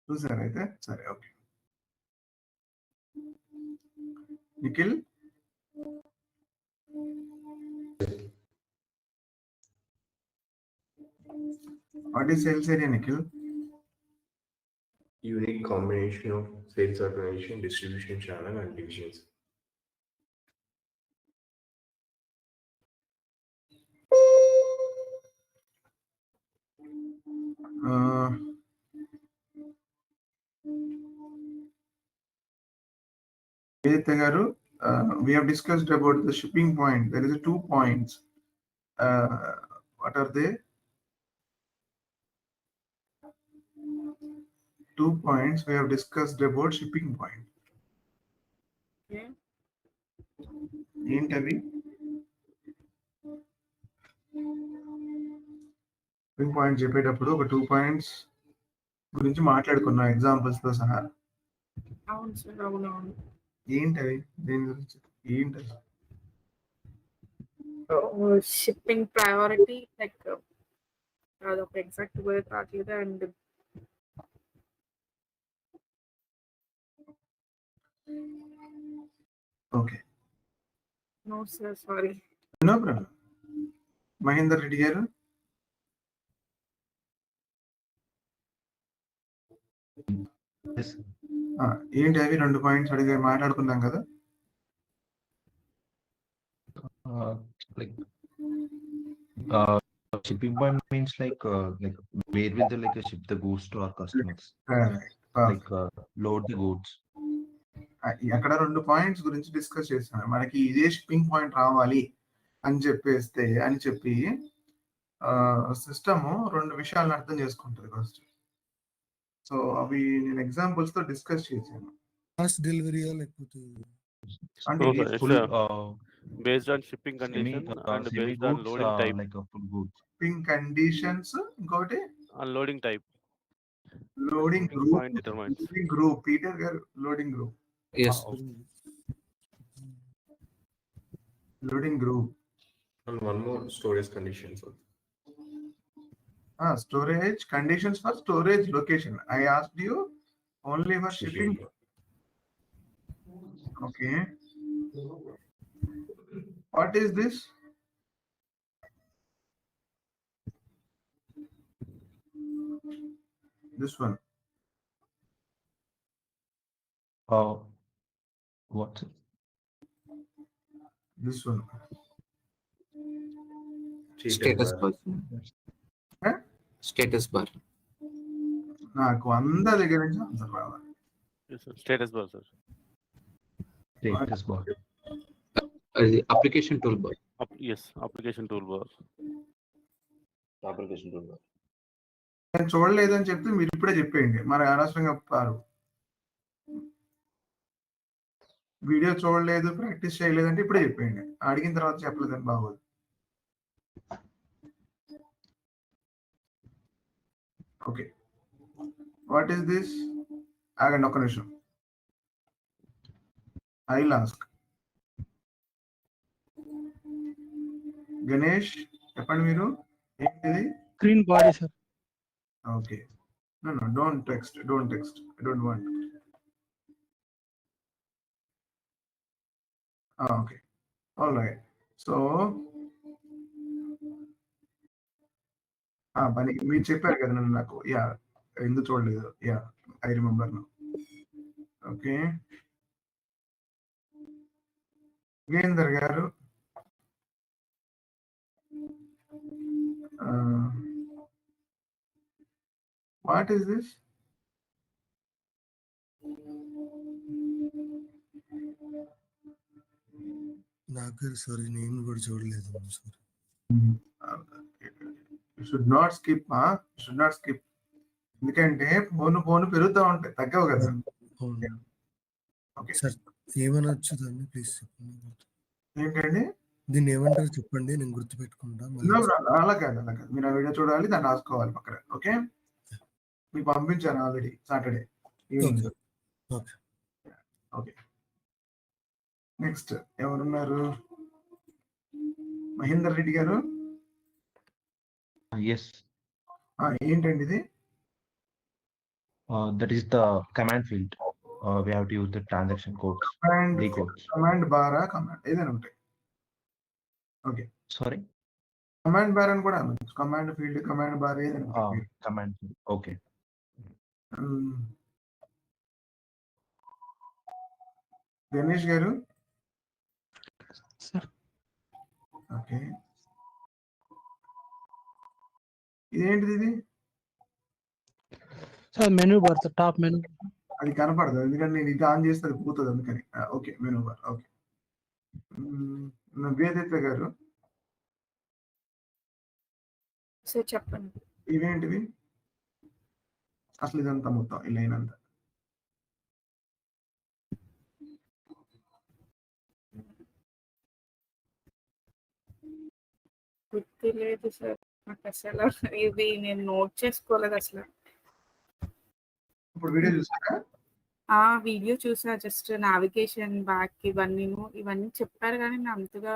చూసారా అయితే? సరే, okay. Nikhil? What is sales area, Nikhil? Unique combination of sales organization, distribution channel, and divisions. Vedita garu, we have discussed about the shipping point. There is 2 points. What are they? 2 points we have discussed about shipping point. ఏంటవి? Shipping point చెప్పేటప్పుడు ఒక 2 points గురించి మాట్లాడుకున్నాం examples తో సహా. అవును sir, అవునవును. ఏంటవి? దేని గురించి? ఏంటవి? షిప్పింగ్ ప్రయారిటీ, లైక్ అదొక ఎగ్జాక్ట్ వర్డ్ రావట్లేదు. And okay, no sir, sorry. No problem. Mahender Reddy garu? ఏంటి అవి 2 పాయింట్స్ అడిగి మాట్లాడుకున్నాం కదా? Like shipping point means like where will they ship the goods to our customers? Like load the goods. అక్కడ 2 points గురించి discuss చేసాను. మనకి ఇదే షిప్పింగ్ పాయింట్ రావాలి అని చెప్పి సిస్టమ్ 2 విషయాలను అర్థం చేసుకుంటుంది ఫస్ట్. సో అవి నేను ఎగ్జాంపుల్స్ తో డిస్కస్ చేశాను. ఫాస్ట్ డెలివరీ లేకపోతే అంటే based on shipping conditions and based on loading type. Like a full goods. Shipping conditions, ఇంకోటి Unloading type. Loading Shipping group. point determines. Loading group. Peter గారు, loading group. Yes. Loading group. And one more, storage conditions. Storage conditions for storage location. I asked you only for shipping. Okay. What is this? This one. What's it? This one. Status bar. Huh? Status bar. నాకు 100 దగ్గర నుంచి answer రావాలి. Yes, sir. Status bar, sir. Status bar. Application toolbar. Yes, application toolbar. Application toolbar. నేను చూడలేదని చెప్తే మీరు ఇప్పుడే చెప్పేయండి. మరి అనవసరంగా పారు. వీడియో చూడలేదు, ప్రాక్టీస్ చేయలేదంటే ఇప్పుడే చెప్పేయండి. అడిగిన తర్వాత చెప్పలేదని బాగోదు. Okay, what is this? ఆగండి ఒక్క నిమిషం. I will ask. గణేష్ చెప్పండి, మీరు ఏంటిది? Screen body sir. Okay, no, don't text, I don't want. Okay, all right. So పని మీరు చెప్పారు కదా నన్ను, నాకు ఎందుకు చూడలేదు. I remember now. ఓకే, గేందర్ గారు, వాట్ ఈస్ దిస్? నాకు సారీ, నేను కూడా చూడలేదు సార్. Should not skip. ఎందుకంటే ఫోన్ పెరుగుతూ ఉంటాయి, తగ్గవు కదా. ఓకే సార్, ఏమనొచ్చు దాన్ని ప్లీజ్ చెప్పండి. ఏంటండి దీన్ని ఏమంటారు చెప్పండి, నేను గుర్తుపెట్టుకుంటా. అలా కాదు. మీరు ఆ వీడియో చూడాలి, దాన్ని రాసుకోవాలి పక్కన. ఓకే, మీకు పంపించాను already Saturday evening. Okay, next ఎవరున్నారు? మహేందర్ రెడ్డి గారు. Yes. ఏంటండి ఇది? That is the command field. We have to use the transaction codes, command D codes. Command Bara command ఏదైనా ఉంటాయి. Okay, Sorry. కమాండ్ బార్ అని కూడా అనొచ్చు. కమాండ్ ఫీల్డ్, కమాండ్ బార్ ఏదైనా ఉంటాయి. Command field. Okay. గణేష్ గారు, సార్ ఓకే, ఇదేంటిది ఇది? Sir menu bar sir, top menu. అది కనపడదు ఎందుకంటే నేను ఇది ఆన్ చేస్తే అది పోతుంది అందుకని. Okay, menu bar. ఓకే, వేదిత్య గారు, సార్ చెప్పండి. ఇవేంటివి అసలు? ఇదంతా మొత్తం ఈ లైన్ అంతా గుర్తు లేదు సార్ నాకు అసలు. ఇది నేను నోట్ చేసుకోలేదు అసలు. ఇప్పుడు వీడియో చూసారా? ఆ వీడియో చూసా, జస్ట్ నావిగేషన్ బ్యాక్ ఇవన్నీ చెప్పారు కానీ నేను అంతగా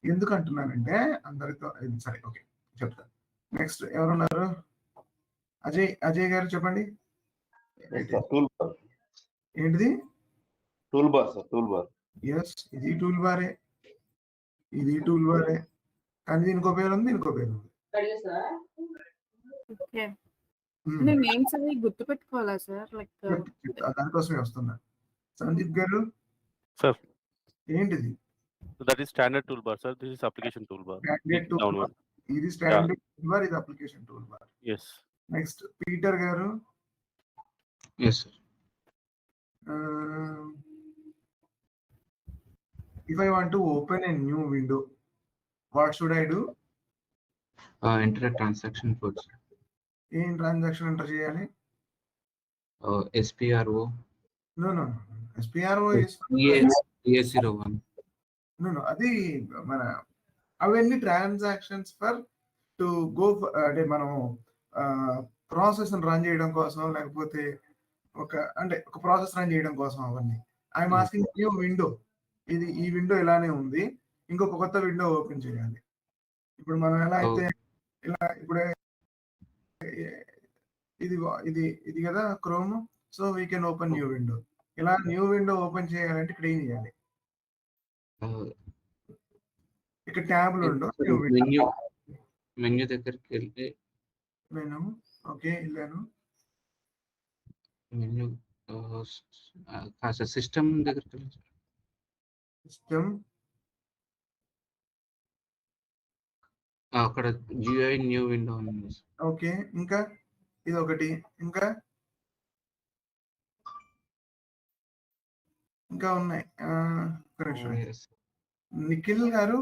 ఎందుకు అంటున్నానంటే అందరితో సరే, ఓకే చెప్తాను. నెక్స్ట్ ఎవరున్నారు? అజయ్ గారు చెప్పండి. Tool bar. ఏంటిది? Tool bar sir, tool bar. Yes, ఇది టూల్ బారే, ఇది టూల్ బారే, కానీ దీనికో పేరు ఉంది, దీనికో పేరు ఉంది. ఓకే. నేను నేమ్స్ అవి గుర్తు పెట్టుకోవాలా సార్? లైక్ దానికోసమే వస్తున్నా. సందీప్ గారు సార్, ఏంటిది? that is standard toolbar, sir. This is application toolbar. Standard tool Downward. Bar, ఇది స్టాండర్డ్ టూల్ బార్, ఇది application tool bar. Yes. Next Peter గారు, Yes, sir. if I want to open a new window, what should I do? Enter a transaction code, sir. ఏం transaction enter చేయాలి? SPRO. No no, SPRO is ES01. No no, అది మన అవన్నీ transactions for to go, అంటే మనం process run చేయడం కోసం, లేకపోతే ఒక ప్రాసెస్ రన్ చేయడం కోసం అవన్నీ. ఐఎమ్ ఆస్కింగ్ న్యూ విండో, ఇది ఈ విండో ఇలానే ఉంది, ఇంకొక కొత్త విండో ఓపెన్ చేయాలి. ఇప్పుడు మనం ఎలా అయితే ఇలా ఇప్పుడే ఇది ఇది ఇది కదా chrome, so we can open new window. ఇలా న్యూ విండో ఓపెన్ చేయాలంటే ఇక్కడ ఏం చేయాలి? ఇక్కడ ట్యాబ్లు ఉండవు, మెన్యూ దగ్గరికి వెళ్ళి నేను ఓకే వెళ్ళాను. మెన్యూ సిస్టమ్ దగ్గరికి వెళ్ళి సిస్టమ్, అక్కడ GUI న్యూ విండో ఉంది. ఓకే, ఇంకా ఇది ఒకటి, ఇంకా ఉన్నాయి. నిఖిల్ గారు,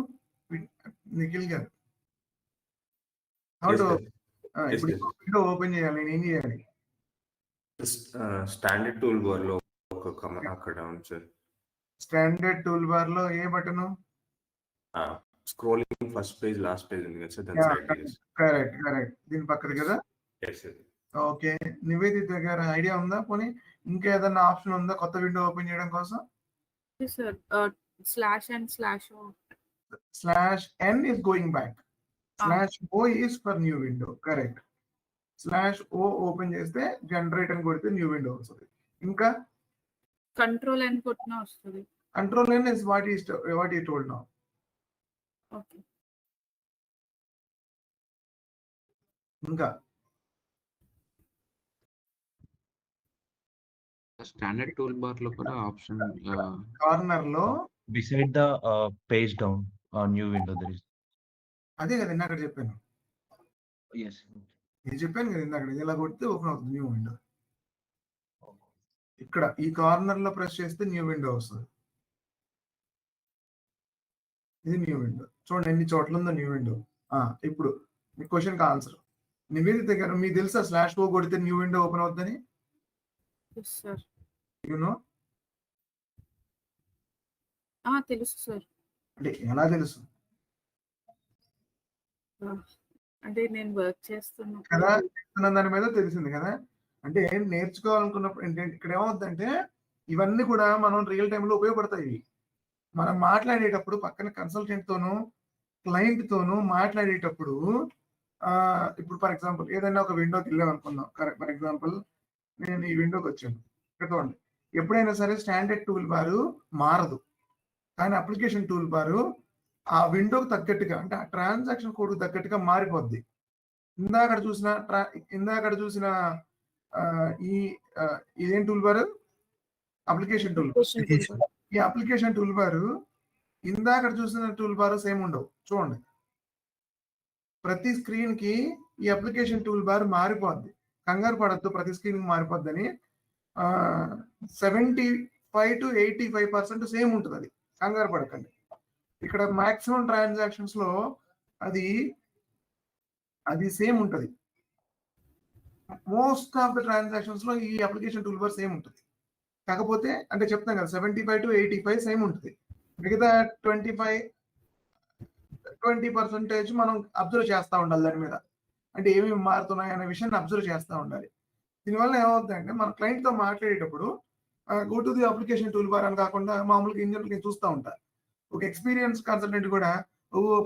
ఇప్పుడు విండో ఓపెన్ చేయాలి, నేను ఏం చేయాలి? స్టాండర్డ్ టూల్ బార్ లో ఒక అక్కడ ఉంది సార్. స్టాండర్డ్ టూల్ బార్ లో ఏ button? Scrolling first page last page ఉంది కదా సార్, దాని సైడ్. కరెక్ట్, దీని పక్కది కదా. ఓకే, నివేదిత గారు ఐడియా ఉందా? పోనీ ఇంకా ఏదన్నా ఆప్షన్ ఉందా కొత్త విండో ఓపెన్ చేయడం కోసం? Sir /n/o. /n is going back, /o is for new window. Correct. /o open చేస్తే జనరేట్ అని కొడితే న్యూ విండో వస్తుంది. ఇంకా Control-n కొట్టినా వస్తుంది. Control-n is what you told now. Okay. ఇంకా స్టాండర్డ్ టూల్ బార్ లో కూడా ఆప్షన్ కార్నర్ లో Beside the page down, new window there is. అదే కదా ఇందాక చెప్పాను. Yes. నేను చెప్పాను కదా ఇందాక, ఇలా కొడితే ఓపెన్ అవుతుంది న్యూ విండో. ఇక్కడ ఈ కార్నర్ లో ప్రెస్ చేస్తే న్యూ విండో వస్తుంది. ఇది న్యూ విండో. చూడండి ఎన్ని చోట్ల ఉందో న్యూ విండో. ఇప్పుడు మీ క్వశ్చన్ కి ఆన్సర్. నివేదిత గారు, మీకు తెలుసా /o కొడితే న్యూ విండో ఓపెన్ అవుతుందని? You know? తెలుసు సార్. అంటే ఎలా తెలుసు? అంటే నేను వర్క్ చేస్తున్నా కదా, దాని మీద తెలిసింది కదా. అంటే నేర్చుకోవాలనుకున్నప్పుడు ఏంటంటే ఇక్కడ ఏమవుతుందంటే ఇవన్నీ కూడా మనం రియల్ టైంలో ఉపయోగపడతాయి. మనం మాట్లాడేటప్పుడు పక్కన కన్సల్టెంట్ తోనూ క్లయింట్ తోనూ మాట్లాడేటప్పుడు ఇప్పుడు ఫర్ ఎగ్జాంపుల్ ఏదైనా ఒక విండోకి వెళ్ళాం అనుకుందాం. ఫర్ ఎగ్జాంపుల్ నేను ఈ విండోకి వచ్చాను. ఇక్కడ చూడండి, ఎప్పుడైనా సరే స్టాండర్డ్ టూల్ బారు మారదు, కానీ అప్లికేషన్ టూల్ బారు ఆ విండోకి తగ్గట్టుగా, అంటే ఆ ట్రాన్సాక్షన్ కోడ్కి తగ్గట్టుగా మారిపోద్ది. ఇందాక చూసిన ఇదేం టూల్ బారు? Application tool. ఈ అప్లికేషన్ టూల్ బారు ఇందాక చూసిన టూల్ బార్ సేమ్ ఉండవు. చూడండి, ప్రతి స్క్రీన్ కి ఈ అప్లికేషన్ టూల్ బార్ మారిపోద్ది. కంగారు పడద్దు, ప్రతి స్క్రీన్ కి మారిపోద్దని. 75 to 85% సేమ్ ఉంటుంది, అది కంగారు పడకండి. ఇక్కడ మాక్సిమం ట్రాన్సాక్షన్స్ లో అది సేమ్ ఉంటుంది. మోస్ట్ ఆఫ్ ద ట్రాన్సాక్షన్స్ లో ఈ అప్లికేషన్ టూల్ బార్ సేమ్ ఉంటుంది. కాకపోతే అంటే చెప్తాం కదా, 75 to 85 సేమ్ ఉంటుంది. మిగతా 20% మనం అబ్జర్వ్ చేస్తూ ఉండాలి దాని మీద, అంటే ఏమేమి మారుతున్నాయి అనే విషయాన్ని అబ్జర్వ్ చేస్తూ ఉండాలి. దీనివల్ల ఏమవుతుందంటే మన క్లయింట్తో మాట్లాడేటప్పుడు go to the application tool bar అని కాకుండా మామూలుగా ఇంజనీర్కి చూస్తూ ఉంటారు. ఒక ఎక్స్పీరియన్స్ కన్సల్టెంట్ కూడా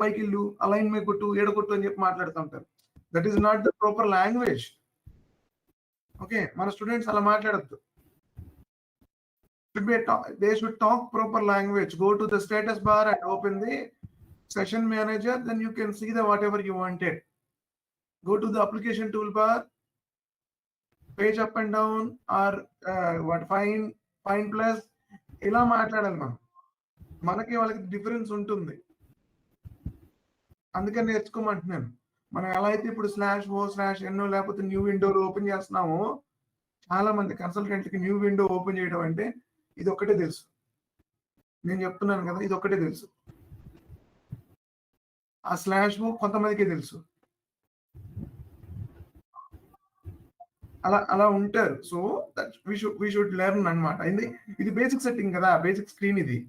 పైకి ఇల్లు అలైన్ మీద కొట్టు ఏడకొట్టు అని చెప్పి మాట్లాడుతూ ఉంటారు. That is not the proper language. Okay, మన స్టూడెంట్స్ అలా మాట్లాడద్దు. They should talk proper language. Go to the status bar and open the session manager, then you can see the whatever you wanted. Go to the application toolbar, page up and down, or find plus. ఇలా మాట్లాడాలి మనం, మనకి వాళ్ళకి difference ఉంటుంది. అందుకని నేర్చుకోమంటున్నాను. మనం ఎలా అయితే ఇప్పుడు /o/no లేకపోతే న్యూ విండోలు ఓపెన్ చేస్తున్నామో, చాలా మంది కన్సల్టెంట్కి న్యూ విండో ఓపెన్ చేయడం అంటే ఇది ఒక్కటే తెలుసు. నేను చెప్తున్నాను కదా, ఇది ఒక్కటే తెలుసు. ఆ /o కొంతమందికే తెలుసు. అలా ఉంటారు. సో వి షుడ్ లెర్న్ అనమాట. ఇది బేసిక్ సెట్టింగ్ కదా, బేసిక్ స్క్రీన్ ఇది.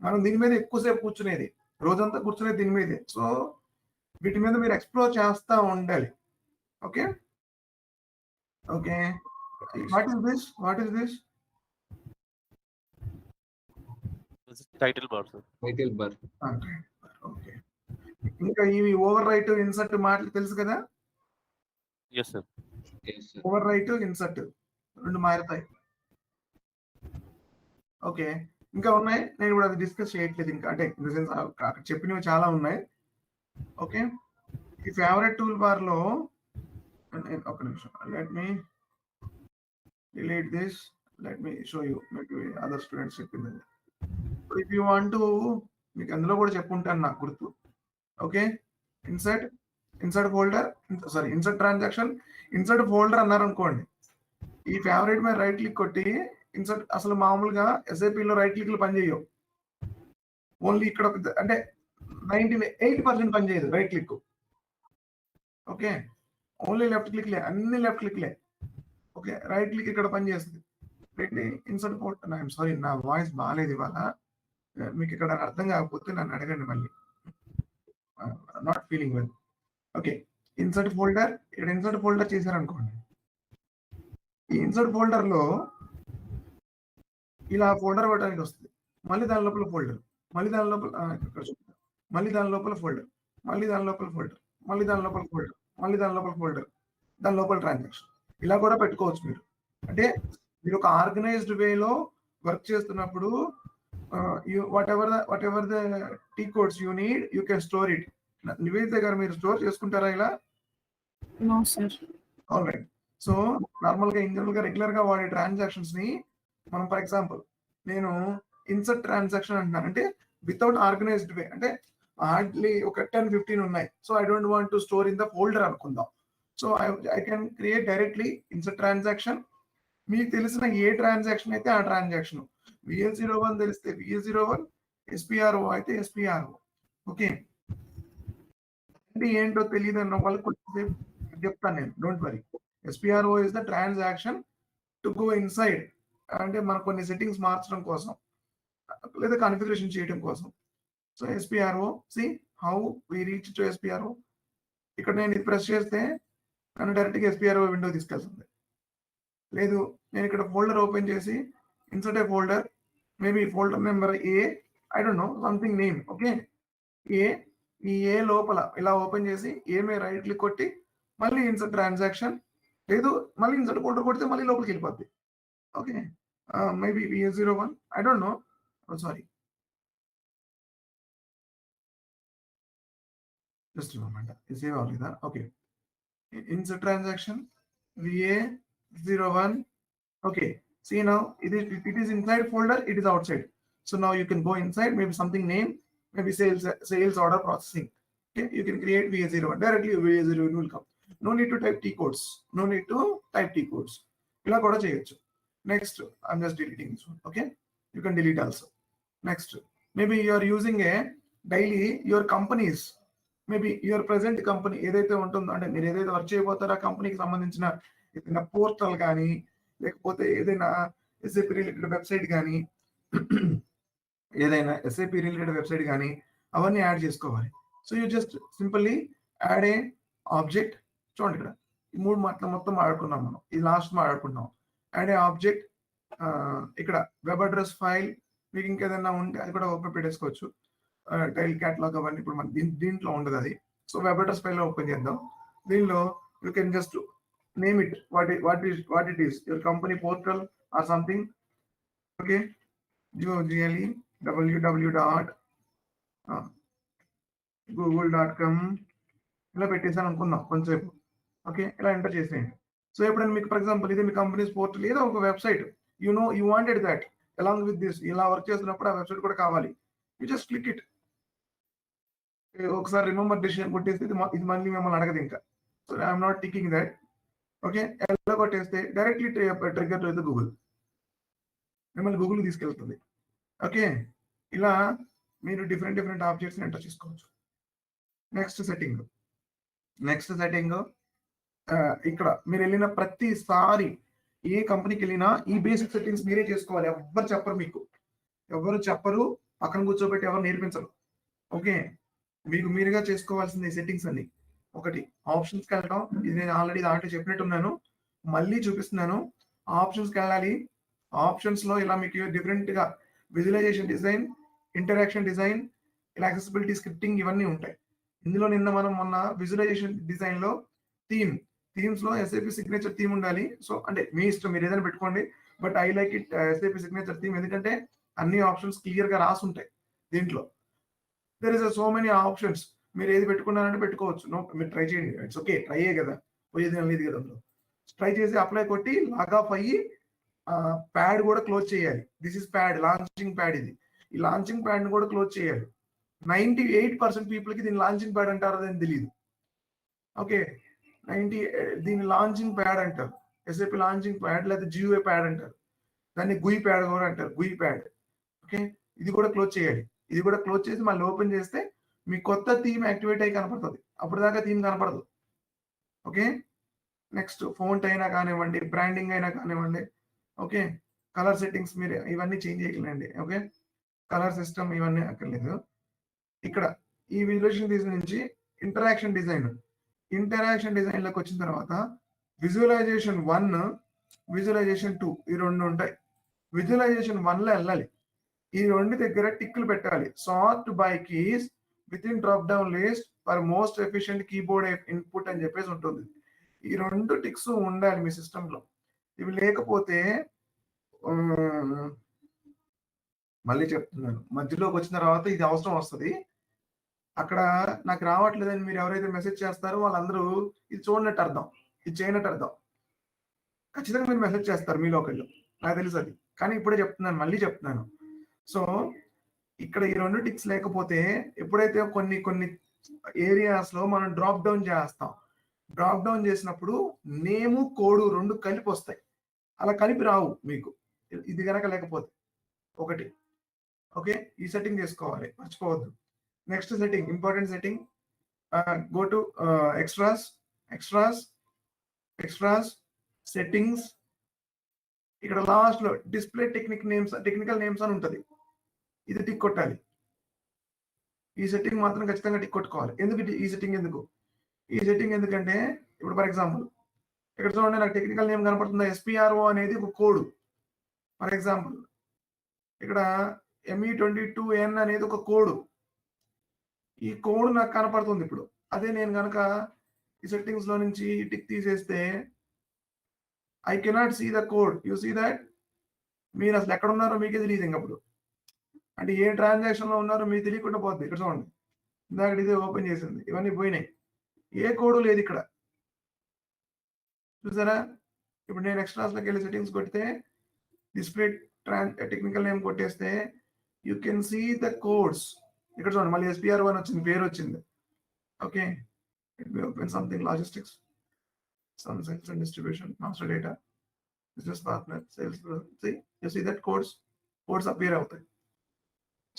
మనం దీని మీద ఎక్కువసేపు కూర్చునేది, రోజంతా కూర్చునేది దీని మీదే. సో వీటి మీద మీరు ఎక్స్ప్లోర్ చేస్తూ ఉండాలి. Okay okay, what is this? Title bar sir. Title bar. Okay, ఇంకా ఇవి ఓవర్ రైట్ ఇన్సర్ట్ మాటలు తెలుసు కదా. Yes sir. Overwrite insert రెండు మారుతాయి. ఓకే, ఇంకా ఉన్నాయి, నేను కూడా అది డిస్కస్ చేయట్లేదు ఇంకా, అంటే ఇన్ ద సెన్స్ అక్కడ చెప్పినవి చాలా ఉన్నాయి. ఓకే, ఈ ఫేవరెట్ టూల్ బార్ లో ఒక నిమిషం, let me delete this, let me show you, maybe other students చెప్పింది. ఇఫ్ యూ వాంట్ టు, మీకు అందులో కూడా చెప్పుంటాను నాకు గుర్తు. Okay, insert folder, sorry insert transaction, insert folder అన్నారు అనుకోండి, ఈ ఫేవరెట్ మీద రైట్ క్లిక్ కొట్టి ఇన్సర్ట్, అసలు మామూలుగా ఎస్ఐపిలో రైట్ క్లిక్లు పనిచేయవు. ఓన్లీ ఇక్కడ అంటే 98% పనిచేయదు right click. Okay, only left క్లిక్లే, అన్ని లెఫ్ట్ క్లిక్లే. ఓకే, రైట్ క్లిక్ ఇక్కడ పనిచేస్తుంది. ఇన్సర్ట్ ఫోల్డర్, ఐఎమ్ సారీ, నా వాయిస్ బాగాలేదు ఇవాళ. మీకు ఇక్కడ అర్థం కాకపోతే నన్ను అడగండి మళ్ళీ. Not feeling well. Okay, insert folder, ఇక్కడ ఇన్సర్ట్ ఫోల్డర్ చేశారనుకోండి, ఈ ఇన్సర్ట్ ఫోల్డర్ లో ఇలా ఫోల్డర్ పెట్టడానికి వస్తుంది. మళ్ళీ దాని లోపల ఫోల్డర్, మళ్ళీ దాని లోపల ఇక్కడ చూద్దాం, మళ్ళీ దాని లోపల ఫోల్డర్, మళ్ళీ దాని లోపల ఫోల్డర్, మళ్ళీ దాని లోపల ఫోల్డర్, మళ్ళీ దాని లోపల ఫోల్డర్, దాని లోపల ట్రాన్సాక్షన్. ఇలా కూడా పెట్టుకోవచ్చు మీరు. అంటే మీరు ఒక ఆర్గనైజ్డ్ వేలో వర్క్ చేస్తున్నప్పుడు whatever the T codes you need, you can store it. Nivedita garu, మీరు స్టోర్ చేసుకుంటారా ఇలా? No sir. Alright. So normal గా ఇన్ జనరల్ గా రెగ్యులర్ గా వాడే ట్రాన్సాక్షన్స్ ని మనం, ఫర్ ఎగ్జాంపుల్ నేను ఇన్సర్ట్ ట్రాన్సాక్షన్ అంటున్నాను, అంటే వితౌట్ ఆర్గనైజ్డ్ వే, అంటే హార్డ్లీ ఒక 10-15 ఉన్నాయి. So I don't want to store in the folder అనుకుందాం. So I can create directly insert transaction. మీకు తెలిసిన ఏ ట్రాన్సాక్షన్ అయితే ఆ ట్రాన్సాక్షన్, VL01 తెలిస్తే VL01, SPRO అయితే SPRO. ఓకే, అంటే ఏంటో తెలియదు అన్న వాళ్ళకి కొంచెం చెప్తాను నేను, don't worry. SPRO is the transaction to go inside, అంటే మనం కొన్ని సెట్టింగ్స్ మార్చడం కోసం లేదా కాన్ఫిగరేషన్ చేయడం కోసం. So SPRO, see how we reach to SPRO. ఇక్కడ నేను ఇది ప్రెస్ చేస్తే నన్ను డైరెక్ట్గా SPRO విండో తీసుకెళ్తుంది. లేదు, నేను ఇక్కడ ఫోల్డర్ ఓపెన్ చేసి insert A folder, maybe folder number A, I don't no, something name. Okay, ఈ A లోపల ఇలా ఓపెన్ చేసి A మీద రైట్ క్లిక్ కొట్టి మళ్ళీ ఇన్సర్ట్ ట్రాన్సాక్షన్, లేదు మళ్ళీ ఇన్సర్ట్ ఫోల్డర్ కొడితే మళ్ళీ లోపలికి వెళ్ళిపోద్ది. Okay, maybe VA01, I don't know, sorry, just moment, ఇది సేవ్ అవ్వలేదా? Okay, insert transaction VA01. okay, see now it is inside folder, it is outside. So now you can go inside, maybe something name, maybe sales order processing. Okay, you can create VA01 directly. VA01 will come. No need to type T codes, no need to type T codes. ఇలా కూడా చేయొచ్చు. Next, I'm just deleting this one. Okay, you can delete also. Next, maybe you are using a daily your companies, maybe your present company ఏదైతే ఉంటుందో, అంటే మీరు ఏదైతే work చేయబోతారో ఆ కంపెనీకి సంబంధించిన ఏదైనా పోర్టల్ కానీ, లేకపోతే ఏదైనా SAP రిలేటెడ్ వెబ్సైట్ కానీ, ఏదైనా SAP రిలేటెడ్ వెబ్సైట్ కానీ అవన్నీ యాడ్ చేసుకోవాలి. So you just simply add A object. చూడండి ఇక్కడ ఈ 3 మాటలు మొత్తం ఆడుకున్నాం మనం, ఇది లాస్ట్ మాట్లాడుకున్నాం. యాడ్ ఏ ఆబ్జెక్ట్, ఇక్కడ వెబ్ అడ్రస్ ఫైల్, మీకు ఇంకేదైనా ఉంటే అది కూడా ఓపెన్ పెట్టేసుకోవచ్చు. టైల్ క్యాటలాగ్ అవన్నీ ఇప్పుడు మన దీంట్లో ఉండదు అది. So web address file open చేద్దాం. దీనిలో you can just name it what it is, your company portal or something. Okay, www.google.com ఇలా పెట్టేసాను అనుకుందాం కొంచెంసేపు. ఓకే, ఇలా ఎంటర్ చేసేయండి. సో ఎప్పుడైనా మీకు ఫర్ ఎగ్జాంపుల్ ఇది మీ కంపెనీస్ పోర్టల్ ఏదో ఒక website, you wanted that along with this, ఇలా వర్క్ చేస్తున్నప్పుడు ఆ వెబ్సైట్ కూడా కావాలి, యూ జస్ట్ క్లిక్ ఇట్. ఒకసారి రిమెంబర్ డెసిషన్ కొట్టేస్తే ఇది మళ్ళీ మిమ్మల్ని అడగదు ఇంకా. So I'm not ticking that. Okay, ఎలా కొట్టేస్తే డైరెక్ట్లీ ట్రిగ్గర్ టు గూగుల్, మిమ్మల్ని గూగుల్ తీసుకెళ్తుంది. ఓకే, ఇలా మీరు డిఫరెంట్ ఆబ్జెక్ట్స్ ఎంటర్ చేసుకోవచ్చు. నెక్స్ట్ సెట్టింగ్ ఇక్కడ మీరు వెళ్ళిన ప్రతిసారి ఏ కంపెనీకి వెళ్ళినా ఈ బేసిక్ సెట్టింగ్స్ మీరే చేసుకోవాలి. ఎవరు చెప్పరు, పక్కన కూర్చోబెట్టి ఎవరు నేర్పించరు. ఓకే, మీకు మీరుగా చేసుకోవాల్సింది సెట్టింగ్స్ అన్ని. ఒకటి, ఆప్షన్స్కి వెళ్ళడం, ఇది నేను ఆల్రెడీ దాంట్లో చెప్పినట్టున్నాను, మళ్ళీ చూపిస్తున్నాను. ఆప్షన్స్కి వెళ్ళాలి. ఆప్షన్స్లో ఇలా మీకు డిఫరెంట్గా విజువలైజేషన్ డిజైన్, ఇంటరాక్షన్ డిజైన్, ఇలా యాక్సెసిబిలిటీ స్క్రిప్టింగ్ ఇవన్నీ ఉంటాయి. ఇందులో మొన్న విజువలైజేషన్ డిజైన్లో థీమ్స్లో SAP సిగ్నేచర్ థీమ్ ఉండాలి. సో అంటే మీ ఇష్టం, మీరు ఏదైనా పెట్టుకోండి. But I like it SAP signature theme, ఎందుకంటే అన్ని ఆప్షన్స్ క్లియర్గా రాసి ఉంటాయి దీంట్లో. There is so many options, మీరు ఏది పెట్టుకున్నారంటే పెట్టుకోవచ్చు. మీరు ట్రై చేయండి, ఇట్స్ ఓకే, ట్రై అయ్యే కదా, పోయేది లేదు కదా. అందులో ట్రై చేసి అప్లై కొట్టి లాగ్ ఆఫ్ అయ్యి ప్యాడ్ కూడా క్లోజ్ చేయాలి. This is pad, launching pad. ఇది ఈ లాంచింగ్ ప్యాడ్ని కూడా క్లోజ్ చేయాలి. 98% పీపుల్కి దీన్ని లాంచింగ్ ప్యాడ్ అంటారో అని తెలియదు. ఓకే, దీన్ని లాంచింగ్ ప్యాడ్ అంటారు, SAP లాంచింగ్ ప్యాడ్ లేదా GUI ప్యాడ్ అంటారు, దాన్ని GUI ప్యాడ్ కూడా అంటారు, GUI ప్యాడ్. ఓకే, ఇది కూడా క్లోజ్ చేయాలి. ఇది కూడా క్లోజ్ చేసి మళ్ళీ ఓపెన్ చేస్తే మీ కొత్త థీమ్ యాక్టివేట్ అయ్యి కనపడుతుంది. అప్పుడు దాకా థీమ్ కనపడదు. ఓకే, నెక్స్ట్ ఫోంట్ అయినా కానివ్వండి, బ్రాండింగ్ అయినా కానివ్వండి. ఓకే, కలర్ సెట్టింగ్స్ మీరు ఇవన్నీ చేంజ్ చేయగలండి. ఓకే, కలర్ సిస్టమ్ ఇవన్నీ అక్కర్లేదు. ఇక్కడ ఈ విజువలైజేషన్ డిజైన్ నుంచి ఇంటరాక్షన్ డిజైన్లోకి వచ్చిన తర్వాత విజువలైజేషన్ 1, విజువలైజేషన్ 2 ఈ 2 ఉంటాయి. విజువలైజేషన్ 1లో వెళ్ళాలి. ఈ 2 దగ్గర టిక్లు పెట్టాలి. Sort by keys with in drop down list for most efficient keyboard input అని చెప్పేసి ఉంటుంది. ఈ 2 టిక్స్ ఉండాలి మీ సిస్టంలో. ఇవి లేకపోతే మళ్ళీ చెప్తున్నాను, మధ్యలోకి వచ్చిన తర్వాత ఇది అవసరం వస్తుంది. అక్కడ నాకు రావట్లేదని మీరు ఎవరైతే మెసేజ్ చేస్తారో వాళ్ళందరూ ఇది చూడనట్టు అర్థం, ఇది చేయనట్టు అర్థం. ఖచ్చితంగా మీరు మెసేజ్ చేస్తారు మీలో ఒకళ్ళు, నాకు తెలుసు అది. కానీ ఇప్పుడే చెప్తున్నాను, మళ్ళీ చెప్తున్నాను. సో ఇక్కడ ఈ 2 టిక్స్ లేకపోతే ఎప్పుడైతే కొన్ని ఏరియాస్లో మనం డ్రాప్ డౌన్ చేస్తాం, డ్రాప్ డౌన్ చేసినప్పుడు నేము కోడు 2 కలిపి వస్తాయి. అలా కలిపి రావు మీకు ఇది కనుక లేకపోతే. ఒకటి, ఓకే, ఈ సెట్టింగ్ చేసుకోవాలి, మర్చిపోవద్దు. Next setting, important setting, go to extras settings. ఇక్కడ లాస్ట్ లో డిస్ప్లే టెక్నికల్ నేమ్స్ అని ఉంటుంది, ఇది టిక్ కొట్టాలి. ఈ సెట్టింగ్ మాత్రం ఖచ్చితంగా టిక్ కొట్టుకోవాలి. ఈ సెట్టింగ్ ఎందుకంటే ఇప్పుడు ఫర్ ఎగ్జాంపుల్ ఇక్కడ చూడండి, నాకు టెక్నికల్ నేమ్ కనపడుతుంది, SPRO అనేది ఒక కోడ్. ఫర్ ఎగ్జాంపుల్ ఇక్కడ ME22N అనేది ఒక కోడ్. ఈ కోడ్ నాకు కనపడుతుంది ఇప్పుడు. అదే నేను కనుక ఈ సెట్టింగ్స్ లో నుంచి టిక్ తీసేస్తే I cannot see the code. You see that? మీరు అసలు ఎక్కడ ఉన్నారో మీకే తెలియదు ఇంకప్పుడు. అంటే ఏ ట్రాన్సాక్షన్లో ఉన్నారో మీకు తెలియకుండా పోద్ది. ఇక్కడ చూడండి, ఇందాక ఇదే ఓపెన్ చేసింది, ఇవన్నీ పోయినాయి, ఏ కోడు లేదు ఇక్కడ. చూసారా? ఇప్పుడు నేను ఎక్స్ట్రాస్లోకి వెళ్ళి సెట్టింగ్స్ కొడితే డిస్ప్లే టెక్నికల్ నేమ్ కొట్టేస్తే you can see the codes. ఇక్కడ చూడండి, మళ్ళీ SPR1 వచ్చింది, పేరు వచ్చింది. Okay, it may open something logistics, some sales and distribution, master data, business partner, sales. You see that codes appear అవుతాయి.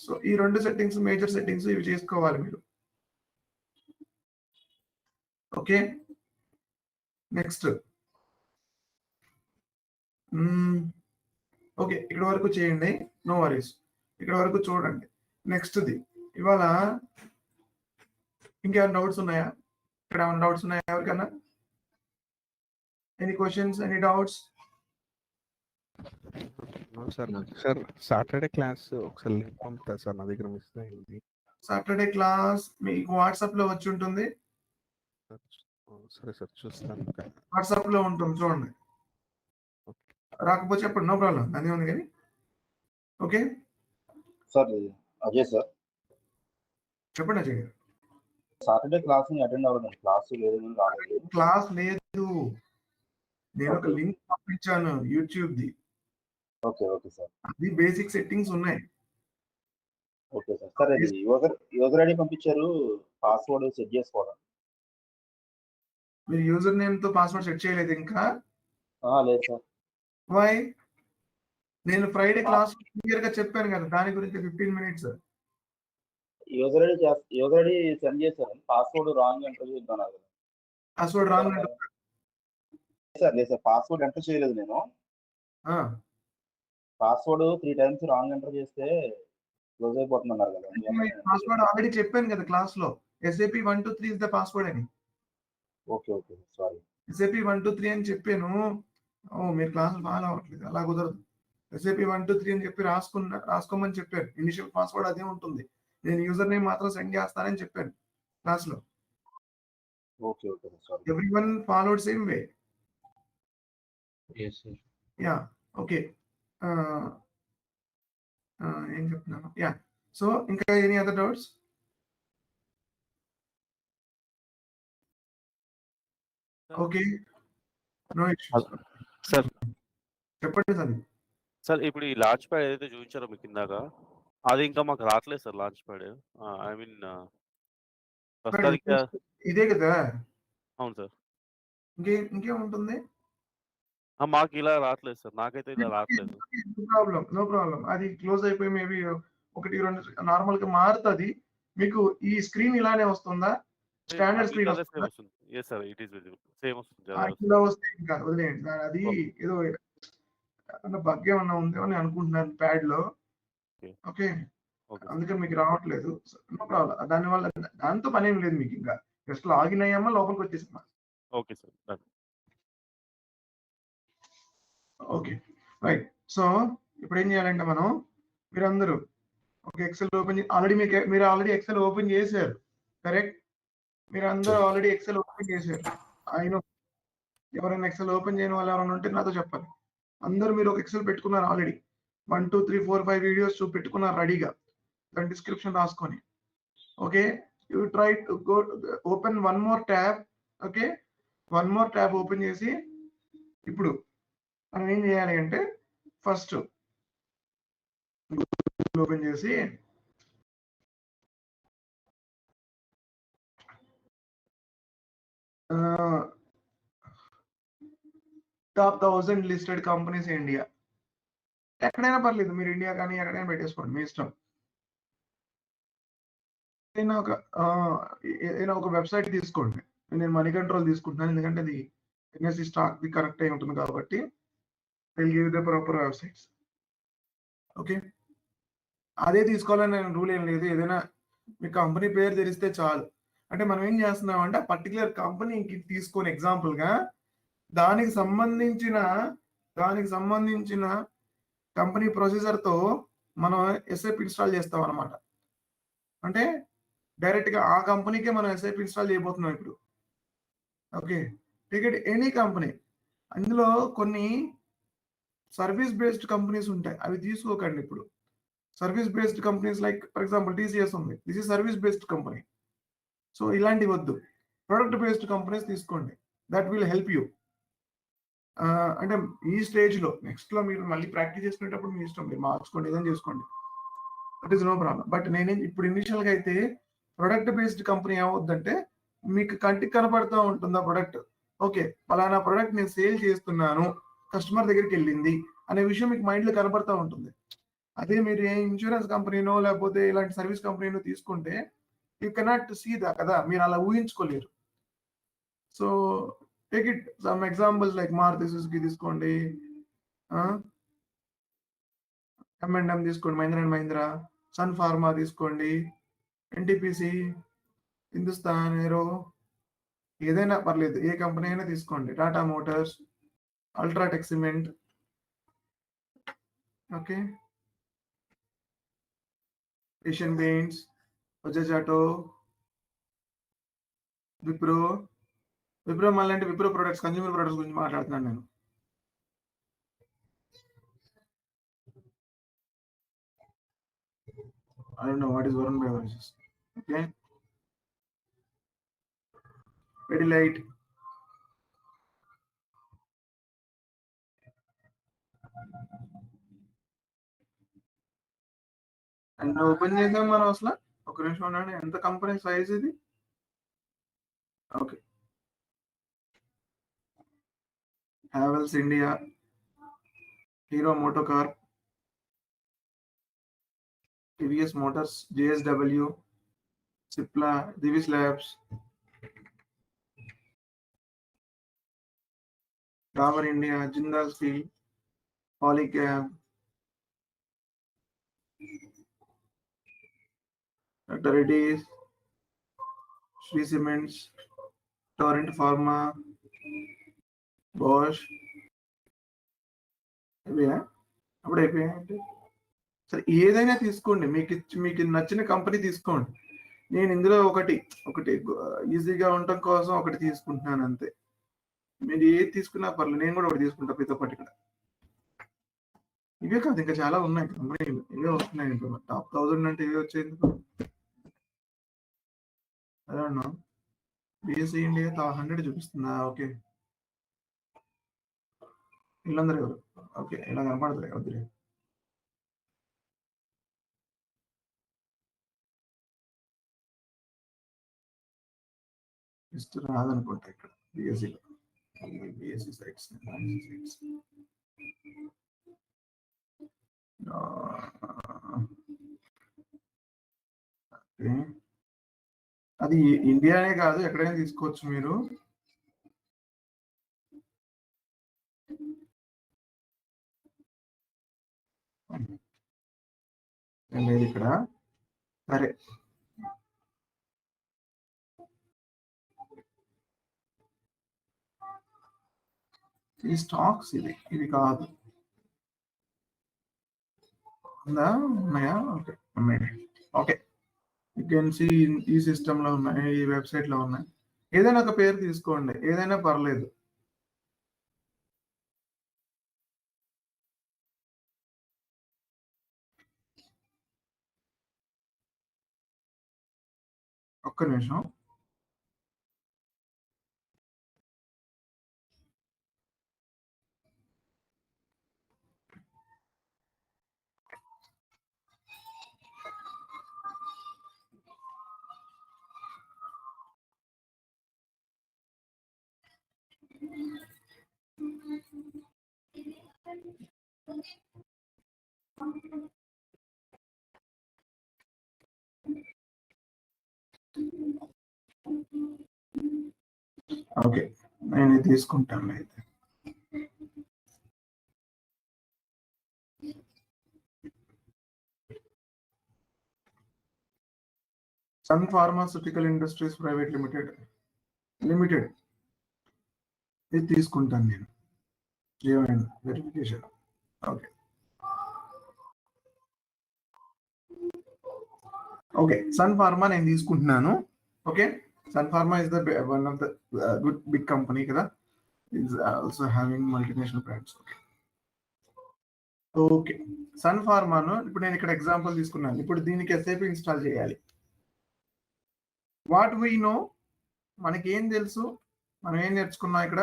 సో ఈ 2 సెట్టింగ్స్ మేజర్ సెట్టింగ్స్ ఇవి చేసుకోవాలి మీరు. Okay, next. ఓకే, ఇక్కడ వరకు చేయండి, నో వరీస్. ఇక్కడ వరకు చూడండి. నెక్స్ట్ది ఇవాళ ఇంకేమైనా డౌట్స్ ఉన్నాయా? ఇక్కడ ఏమైనా డౌట్స్ ఉన్నాయా ఎవరికన్నా? Any questions, any doubts? Sir Saturday class ఒకసారి లింక్ పంపుతారు సార్, నా దగ్గర మిస్ అయింది. సాటర్డే క్లాస్ మీకు వాట్సాప్ లో వచ్చి ఉంటుంది. సరే సార్, చూస్తాను. వాట్సాప్ లో ఉంటుంది, చూడండి. రాకపోతే చెప్పండి, నో ప్రాబ్లం, అదే ఉంది కానీ. ఓకే సార్, అజయ్ సార్, చెప్పండి అజయ్ గారు. సాటర్డే క్లాస్ అటెండ్ అవ్వడం, క్లాస్ లేదు, రాలేదు. క్లాస్ లేదు, నేను ఒక లింక్ పంపించాను YouTube the. Okay okay sir, అది బేసిక్ సెట్టింగ్స్ ఉన్నాయి. Okay sir. సార్ అది యూజర్ ఐడి పంపించారు, పాస్వర్డ్ సెట్ చేసుకోవడం. మీరు యూజర్ నేమ్ తో పాస్వర్డ్ సెట్ చేయలేదు ఇంకా? లేదు సార్. వై? నేను ఫ్రైడే క్లాస్ క్లియర్ గా చెప్పాను కదా దాని గురించి 15 minutes. యూజర్ ఐడి సెండ్ చేశారు, పాస్వర్డ్ రాంగ్ ఎంటర్ చేద్దాం. పాస్వర్డ్ రాంగ్ సార్ లేదు సార్, పాస్వర్డ్ ఎంటర్ చేయలేదు నేను. పాస్వర్డ్ 3 times రాంగ్ ఎంటర్ చేస్తే క్లోజ్ అయిపోతున్నారు కదా. పాస్వర్డ్ ఆల్రెడీ చెప్పాను కదా క్లాస్ లో, SAP 1 2 3 ఇస్ ద పాస్వర్డ్ అని. ఓకే ఓకే సారీ, SAP 1 2 3 అని చెప్పాను. మీరు క్లాసులు ఫాలో అవ్వట్లేదు, అలా కుదరదు. SAP 1 2 3 అని చెప్పి రాసుకోమని చెప్పారు. ఇనిషియల్ పాస్వర్డ్ అదే ఉంటుంది. నేను యూజర్ నేమ్ మాత్రం సెండ్ చేస్తానని చెప్పాను క్లాస్ లో. Okay okay sorry, everyone followed same way. Ya, okay. ఏం చెప్తున్నాను? యా, సో ఇంకా any other doubts? Okay, no issues. Sir చెప్పండి సార్. సార్ ఇప్పుడు ఈ లాంచ్ ప్యాడ్ ఏదైతే చూపించారో మీకు ఇందాక, అది ఇంకా మాకు రావట్లేదు sir. Launch pad I mean ప్రస్తుతానికి. ఇదే కదా? అవును సార్. ఇంకేముంటుంది? మాకు ఇలా రావట్లేదు సార్, నాకైతే ఇలా రావట్లేదు. No problem. అది క్లోజ్ అయిపోయి మేబీ 1 2 నార్మల్ గా మారుతుంది. మీకు ఈ స్క్రీన్ ఇలానే వస్తుందా? స్టాండర్డ్ స్క్రీన్ వస్తుందా? yes sir, it is visible, same వస్తుంది. ఇలా వస్తే ఇంకా వదిలేయండి. అది ఏదో బగ్ ఏమన్నా ఉందేమో అని అనుకుంటున్నాను ప్యాడ్ లో. ఓకే, అందుకే మీకు రావట్లేదు. No problem. దానివల్ల దాంతో పని ఏం లేదు మీకు. ఇంకా జస్ట్ లాగిన్ అయ్యామా, లోపలికి వచ్చేసామా. Okay sir. Okay, right. So ఇప్పుడు ఏం చేయాలంటే మనం, మీరందరూ ఒక ఎక్సెల్ ఓపెన్, మీరు ఆల్రెడీ ఎక్సెల్ ఓపెన్ చేశారు, కరెక్ట్? మీరు అందరూ ఆల్రెడీ ఎక్సెల్ ఓపెన్ చేశారు. ఆయన ఎవరైనా ఎక్సెల్ ఓపెన్ చేయని వాళ్ళు ఎవరైనా ఉంటే నాతో చెప్పాలి. అందరూ మీరు ఒక ఎక్సెల్ పెట్టుకున్నారు ఆల్రెడీ. 1 2 3 4 5 వీడియోస్ పెట్టుకున్నారు రెడీగా, దాని డిస్క్రిప్షన్ రాసుకొని. Okay, you try to go open one more tab. Okay, one more tab open చేసి ఇప్పుడు మనం ఏం చేయాలి అంటే, ఫస్ట్ ఓపెన్ చేసి టాప్ 1000 లిస్టెడ్ కంపెనీస్ ఇండియా. ఎక్కడైనా పర్లేదు, మీరు ఇండియా కానీ ఎక్కడైనా పెట్టేసుకోండి, మీ ఇష్టం. ఏదైనా ఒక వెబ్సైట్ తీసుకోండి. నేను మనీ కంట్రోల్ తీసుకుంటున్నాను, ఎందుకంటే అది NSE స్టాక్ ది కరెక్ట్ అయి ఉంటుంది కాబట్టి. I'll give you the proper websites. Okay, అదే తీసుకోవాలని నేను రూల్ ఏం లేదు. ఏదైనా మీ కంపెనీ పేరు తెలిస్తే చాలు. అంటే మనం ఏం చేస్తున్నాం అంటే, పర్టికులర్ కంపెనీకి తీసుకొని ఎగ్జాంపుల్గా దానికి సంబంధించిన కంపెనీ ప్రొసీజర్తో మనం SAP ఇన్స్టాల్ చేస్తాం అనమాట. అంటే డైరెక్ట్గా ఆ కంపెనీకే మనం SAP ఇన్స్టాల్ చేయబోతున్నాం ఇప్పుడు. ఓకే, టికెట్ ఎనీ కంపెనీ అందులో కొన్ని సర్వీస్ బేస్డ్ కంపెనీస్ ఉంటాయి, అవి తీసుకోకండి ఇప్పుడు. Service based companies like for example TCS ఉంది, this is service based company. So ఇలాంటివి వద్దు, ప్రొడక్ట్ బేస్డ్ కంపెనీస్ తీసుకోండి, దట్ విల్ హెల్ప్ యూ. అంటే ఈ స్టేజ్లో నెక్స్ట్లో మీరు మళ్ళీ ప్రాక్టీస్ చేసుకునేటప్పుడు మీ ఇష్టం, మీరు మార్చుకోండి, ఏదైనా చేసుకోండి, that is no problem. But నేను ఇప్పుడు ఇనిషియల్గా అయితే ప్రొడక్ట్ బేస్డ్ కంపెనీ ఏమవుద్దంటే మీకు కంటికి కనపడుతూ ఉంటుంది ఆ ప్రొడక్ట్. ఓకే, పలానా ప్రొడక్ట్ నేను సేల్ చేస్తున్నాను, కస్టమర్ దగ్గరికి వెళ్ళింది అనే విషయం మీకు మైండ్లో కనపడుతూ ఉంటుంది. అదే మీరు ఏ ఇన్సూరెన్స్ కంపెనీనో లేకపోతే ఇలాంటి సర్వీస్ కంపెనీనో తీసుకుంటే యూ కెనాట్ సీ దా కదా, మీరు అలా ఊహించుకోలేరు. So take it some examples like Maruti Suzuki తీసుకోండి, M&M తీసుకోండి, Mahindra and Mahindra, Sun Pharma తీసుకోండి, ఎన్టీపీసీ, హిందుస్థాన్ ఏరో, ఏదైనా పర్లేదు, ఏ కంపెనీ అయినా తీసుకోండి, Tata Motors, UltraTech Cement, okay, Asian Paints, Bajaj Auto, Wipro మళ్ళీ అంటే విప్రో ప్రొడక్ట్స్, కన్జ్యూమర్ ప్రొడక్ట్స్ గురించి మాట్లాడుతున్నాను నేను. I don't know what is Varun Beverages. Okay. Pedialyte. And open చేద్దాం మనం అసలు, ఒక నిమిషం ఉండండి. ఎంత కంపెనీ సైజ్ ఇది? Okay, Havells India, Hero MotoCorp, TVS motors, JSW, Cipla, Divi's labs, Dabur India, Jindal steel, Polycab, doctor Reddy's, Shri cements, Torrent pharma, Bosch. అయిపోయా? అప్పుడు అయిపోయా అంటే సరే, ఏదైనా తీసుకోండి, మీకు నచ్చిన కంపెనీ తీసుకోండి. నేను ఇందులో ఒకటి ఈజీగా ఉండటం కోసం ఒకటి తీసుకుంటున్నాను అంతే. మీరు ఏది తీసుకున్నా పర్లేదు, నేను కూడా ఒకటి తీసుకుంటా మీతో పాటు. ఇక్కడ ఇవే కాదు, ఇంకా చాలా ఉన్నాయి కంపెనీలు, ఇవే వస్తున్నాయి. ఇంకా టాప్ 1000 అంటే ఇవే వచ్చేది. అదే బిఎస్సి ఇండియా 100 చూపిస్తుందా? ఓకే, వీళ్ళందరూ ఎవరు? ఓకే, ఇలా కనపడతాయి వద్దులే. జస్ట్ రాదనుకుంటా ఇక్కడ బిఎస్సిలో, బిఎస్సి సైట్స్. అది ఇండియానే కాదు, ఎక్కడైనా తీసుకోవచ్చు మీరు. లేదు ఇక్కడ. సరే, ఈ స్టాక్స్ ఇవి కాదు. ఉందా? ఉన్నాయా? ఓకే, ఉన్నాయి. ఓకే, యూ కెన్ సీ ఈ సిస్టంలో ఉన్నాయి, ఈ వెబ్సైట్లో ఉన్నాయి. ఏదైనా ఒక పేరు తీసుకోండి, ఏదైనా పర్లేదు. ఒక్క నిమిషం. ఓకే, నేను ఇది తీసుకుంటాను అయితే. Sun pharmaceutical industries private limited ఇది తీసుకుంటాను నేను. ఏమైనా verification. Okay, okay, Sun Pharma నేను తీసుకుంటున్నాను. Okay, Sun Pharma is the one of the good big company కదా. is also having multinational brands. Okay, Sun ఫార్మాను ఇప్పుడు నేను ఇక్కడ ఎగ్జాంపుల్ తీసుకున్నాను. ఇప్పుడు దీనికి ఎస్ఐపి ఇన్స్టాల్ చేయాలి. వాట్ వీ నో, మనకి ఏం తెలుసు, మనం ఏం నేర్చుకున్నాం ఇక్కడ?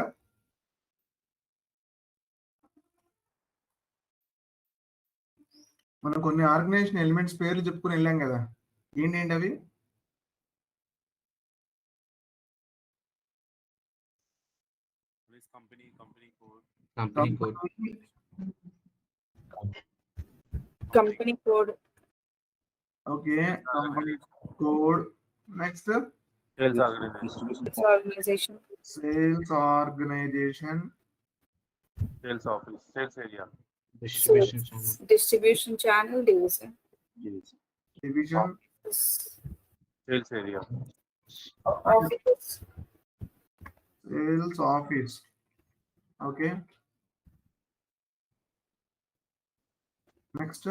మనం కొన్ని ఆర్గనైజేషన్ ఎలిమెంట్స్ పేర్లు చెప్పుకుని వెళ్ళాం కదా, ఏంటండి అవి? Company code, company code, company code. Okay, company code. Next sales organization, organization, sales organization, sales office, sales area, distribution channel, distribution channel, division, division, sales area, office, sales office. Okay, next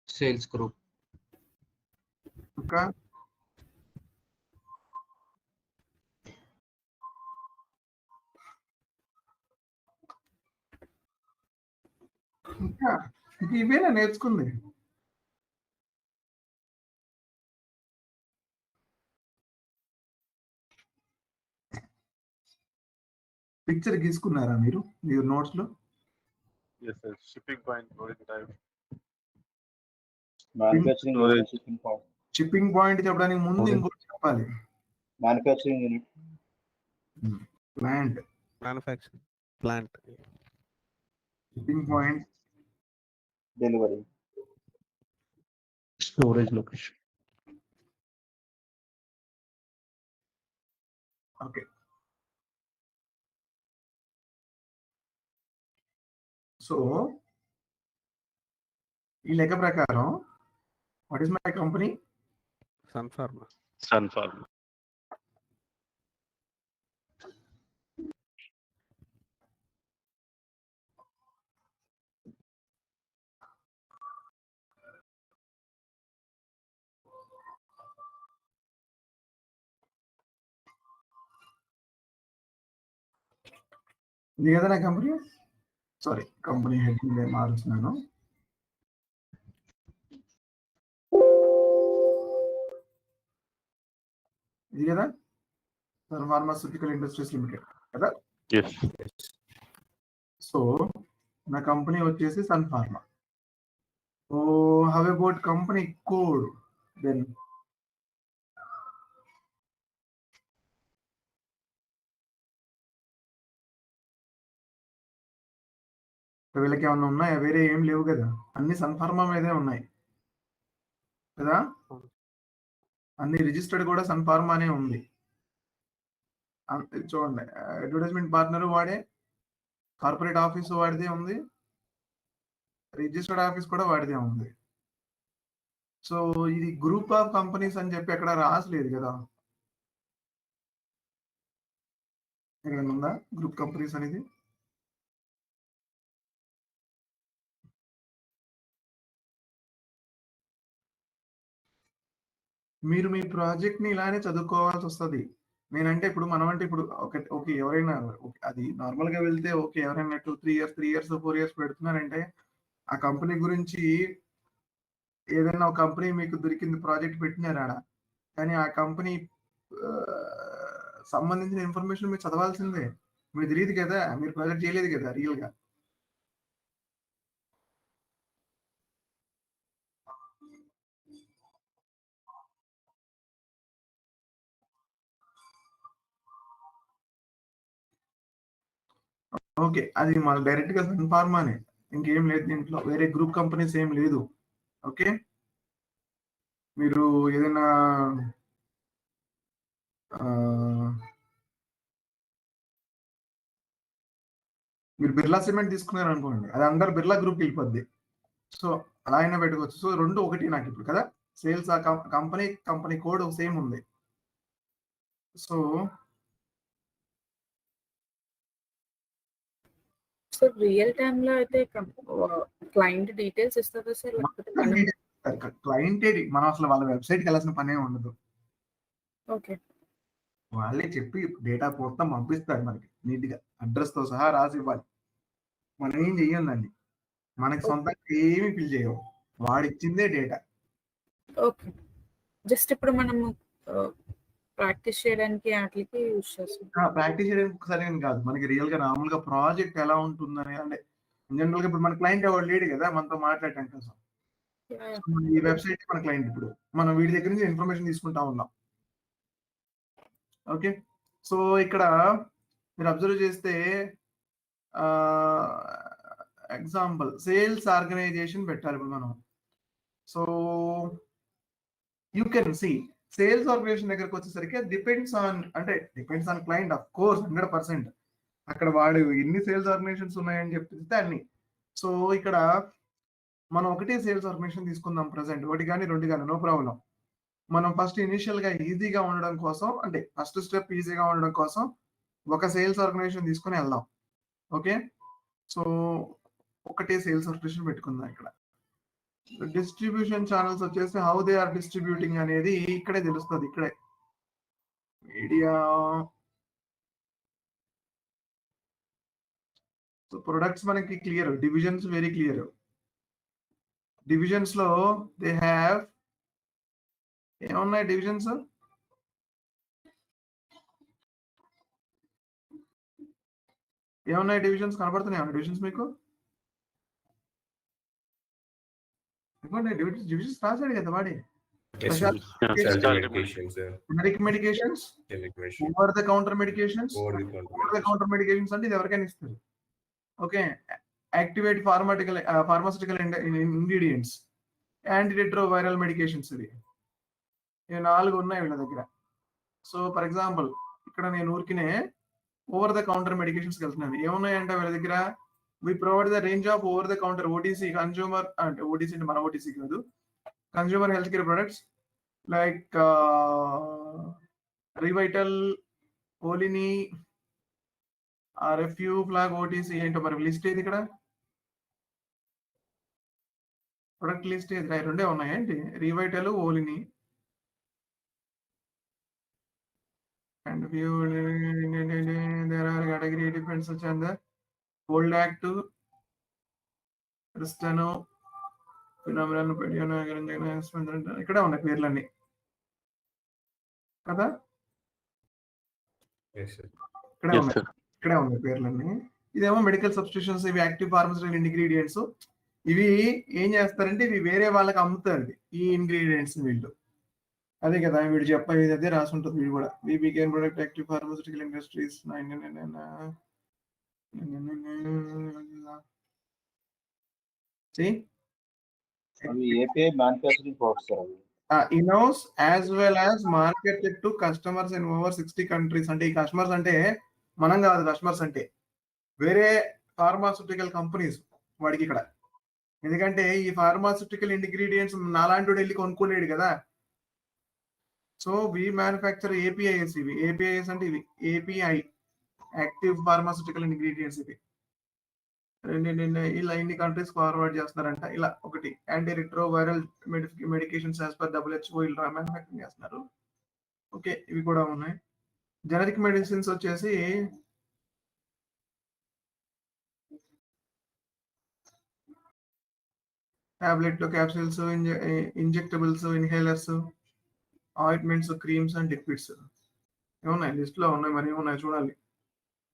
sales group, ఇంకా ఇంకా ఇవేనా నేర్చుకుంది? Picture గీసుకున్నారా మీరు మీ notes లో? yes sir, shipping point, loading time, manufacturing Storage. Shipping point, shipping point చెప్పడానికి ముందు Okay. ఇంకోటి చెప్పాలి. Manufacturing unit, plant, manufacturing plant, shipping point, delivery, storage location. Okay. So ఈ లెక్క ప్రకారం what is my company? Sun Pharma. Sun Pharm, ఇది కదా నా కంపెనీ. సారీ, కంపెనీ హెడ్ మారుస్తున్నాను. ఇది కదా సన్ ఫార్మాస్యూటికల్ ఇండస్ట్రీస్ లిమిటెడ్ కదా. yes, సో నా కంపెనీ వచ్చేసి Sun Pharma. Oh how about company code then? వీళ్ళకి ఏమన్నా ఉన్నాయా? వేరే ఏం లేవు కదా, అన్ని సన్ ఫార్మా మీదే ఉన్నాయి కదా. అన్ని రిజిస్టర్డ్ కూడా సన్ ఫార్మానే ఉంది. చూడండి, అడ్వర్టైజ్మెంట్ పార్ట్నర్ వాడే, కార్పొరేట్ ఆఫీస్ వాడిదే ఉంది, రిజిస్టర్డ్ ఆఫీస్ కూడా వాడిదే ఉంది. సో ఇది గ్రూప్ ఆఫ్ కంపెనీస్ అని చెప్పి ఎక్కడ రాసలేదు కదా. ఎక్కడ ఉందా గ్రూప్ కంపెనీస్ అనేది? మీరు మీ ప్రాజెక్ట్ ని ఇలానే చదువుకోవాల్సి వస్తుంది. నేనంటే ఇప్పుడు మనం అంటే ఇప్పుడు ఓకే ఎవరైనా అది నార్మల్ గా వెళ్తే ఓకే, ఎవరైనా 2-3 years 3 years 4 years పెడుతున్నారంటే ఆ కంపెనీ గురించి ఏదైనా ఒక కంపెనీ మీకు దొరికింది, ప్రాజెక్ట్ పెట్టినారాడ, కానీ ఆ కంపెనీ సంబంధించిన ఇన్ఫర్మేషన్ మీరు చదవాల్సిందే. మీకు తెలియదు కదా, మీరు ప్రాజెక్ట్ చేయలేదు కదా రియల్ గా. ఓకే, అది మన డైరెక్ట్ గా సన్ ఫార్మానే, ఇంకేం లేదు దీంట్లో, వేరే గ్రూప్ కంపెనీస్ ఏం లేదు. ఓకే, మీరు ఏదైనా మీరు బిర్లా సిమెంట్ తీసుకున్నారు అనుకోండి, అది అందరు బిర్లా గ్రూప్ వెళ్ళిపోద్ది. సో అలా అయినా పెట్టుకోవచ్చు. సో రెండు ఒకటి నాకు ఇప్పుడు కదా, సేల్స్ ఆ కంపెనీ కోడ్ సేమ్ ఉంది. సో సో రియల్ టైమ్ లో అయితే క్లయింట్ డీటెయిల్స్ ఇస్తుందా సార్, లేకపోతే క్లయింట్ మనం అసలు వాళ్ళ వెబ్సైట్కి వెళ్ళాల్సిన పనే ఉండదు. ఓకే. వాళ్ళే చెప్పి డేటా మొత్తం పంపిస్తారు మనకి నీట్గా అడ్రస్తో సహా రాసి ఇవ్వాలి. మనం ఏం చెయ్యండి, మనకి సొంతంగా ఏమి ఫిల్ చేయవు, వాడిచ్చిందే డేటా. ఓకే. జస్ట్ ఇప్పుడు మనము ప్రాక్టీస్ చేయడానికి వాటికి యూజ్ చేస్తాం. ప్రాక్టీస్ చేయడానికి ఒకసారి అని కాదు, మనకి రియల్గా నార్మల్గా ప్రాజెక్ట్ ఎలా ఉంటుందని, అంటే జనరల్గా ఇప్పుడు మన క్లయింట్ ఎవరు లేడు కదా మనతో మాట్లాడటం కోసం. ఈ వెబ్సైట్ మన క్లయింట్, ఇప్పుడు మనం వీడి దగ్గర నుంచి ఇన్ఫర్మేషన్ తీసుకుంటా ఉన్నాం. ఓకే, సో ఇక్కడ మీరు అబ్జర్వ్ చేస్తే ఎగ్జాంపుల్ సేల్స్ ఆర్గనైజేషన్ పెట్టాలి ఇప్పుడు మనం. So you can see sales organization దగ్గరకు వచ్చేసరికి depends on client, of course 100%. అక్కడ వాడు ఎన్ని సేల్స్ ఆర్గనైజేషన్స్ ఉన్నాయని చెప్పిస్తే అన్ని. సో ఇక్కడ మనం ఒకటే సేల్స్ ఆర్గనైజేషన్ తీసుకుందాం ప్రజెంట్, ఒకటి కానీ 2 కానీ నో ప్రాబ్లం. మనం ఫస్ట్ ఇనిషియల్ గా ఈజీగా ఉండడం కోసం, అంటే ఫస్ట్ స్టెప్ ఈజీగా ఉండడం కోసం ఒక సేల్స్ ఆర్గనైజేషన్ తీసుకుని వెళ్దాం. ఓకే, సో ఒకటే సేల్స్ ఆర్గనైజేషన్ పెట్టుకుందాం. ఇక్కడ డిస్ట్రిబ్యూషన్ ఛానల్స్ వచ్చేసి హౌ దే ఆర్ డిస్ట్రిబ్యూటింగ్ అనేది ఇక్కడే తెలుస్తుంది. ఇక్కడే మీడియా, సో ప్రొడక్ట్స్ మనకి clear, divisions very clear. Divisions లో దే హ్యావ్ ఏమున్నాయి డివిజన్స్? ఏమున్నాయి డివిజన్స్? కనబడుతున్నాయి డివిజన్స్ మీకు? డివిజన్స్ రాశాడు కదా వాడి. Generic medications, over the counter medications. Over the counter medications అంటే ఇది ఎవరికైనా ఇస్తారు. Okay, activate pharmaceutical ingredients, anti retroviral medications. ఇవి 4 ఉన్నాయి వీళ్ళ దగ్గర. సో ఫర్ ఎగ్జాంపుల్ ఇక్కడ నేను ఊరికినే ఓవర్ ద కౌంటర్ మెడికేషన్స్కి వెళ్తున్నాను. ఏమున్నాయంటే వీళ్ళ దగ్గర we provide the range of over the counter OTC consumer, అంటే ఓటీసీ అంటే మన ఓటీసీ కాదు, consumer health care products like Revital, Volini, ఆర్ఎఫ్యూ, ఫ్లాగ్, ఓటీసీ. ఏంటో మరి లిస్ట్ ఏది ఇక్కడ? ప్రొడక్ట్ లిస్ట్ ఏది? 2 ఉన్నాయండి, Revital, ఓలిని. And few there are category depends such as the Gold Act, Cristano, Phenomenon, ఇక్కడ ఉన్నాయి పేర్లన్నీ కదా, ఇక్కడే ఉన్నాయి పేర్లన్నీ. ఇదేమో మెడికల్ సబ్స్టిట్యూషన్స్, ఇవి యాక్టివ్ ఫార్మస్యూటికల్ ఇంగ్రీడియంట్స్. ఇవి ఏం చేస్తారంటే ఇవి వేరే వాళ్ళకి అమ్ముతారు ఈ ఇంగ్రీడియంట్స్ వీళ్ళు. అదే కదా వీడు చెప్పేది, అదే రాసి ఉంటుంది వీడు కూడా. We began product active pharmaceutical industries API manufacturing products are in-house as well as marketed to customers in over 60 countries. అంటే ఈ కస్టమర్స్ అంటే మనం కాదు, కస్టమర్స్ అంటే వేరే ఫార్మాస్యూటికల్ కంపెనీస్ వాడికి ఇక్కడ. ఎందుకంటే ఈ ఫార్మాస్యూటికల్ ఇంగ్రీడియంట్స్ నాలాంటి వెళ్ళి కొనుక్కోలేడు కదా. So we manufacture APIs. ఇవి APIs అంటే ఇవి API, యాక్టివ్ ఫార్మాస్యూటికల్ ఇంగ్రీడియంట్స్. ఇవి ఇలా ఇన్ని కంట్రీస్ ఫార్వర్డ్ చేస్తున్నారంట. ఇలా ఒకటి anti retroviral medications as per WHO ఇలా మ్యానుఫ్యాక్చరింగ్ చేస్తున్నారు. ఓకే, ఇవి కూడా ఉన్నాయి. జనరిక్ మెడిసిన్స్ వచ్చేసి టాబ్లెట్లు, capsules, injectables, inhalers, ointments, creams and liquids. ఏమున్నాయి లిస్ట్లో ఉన్నాయి, మరి ఏమున్నాయి చూడాలి.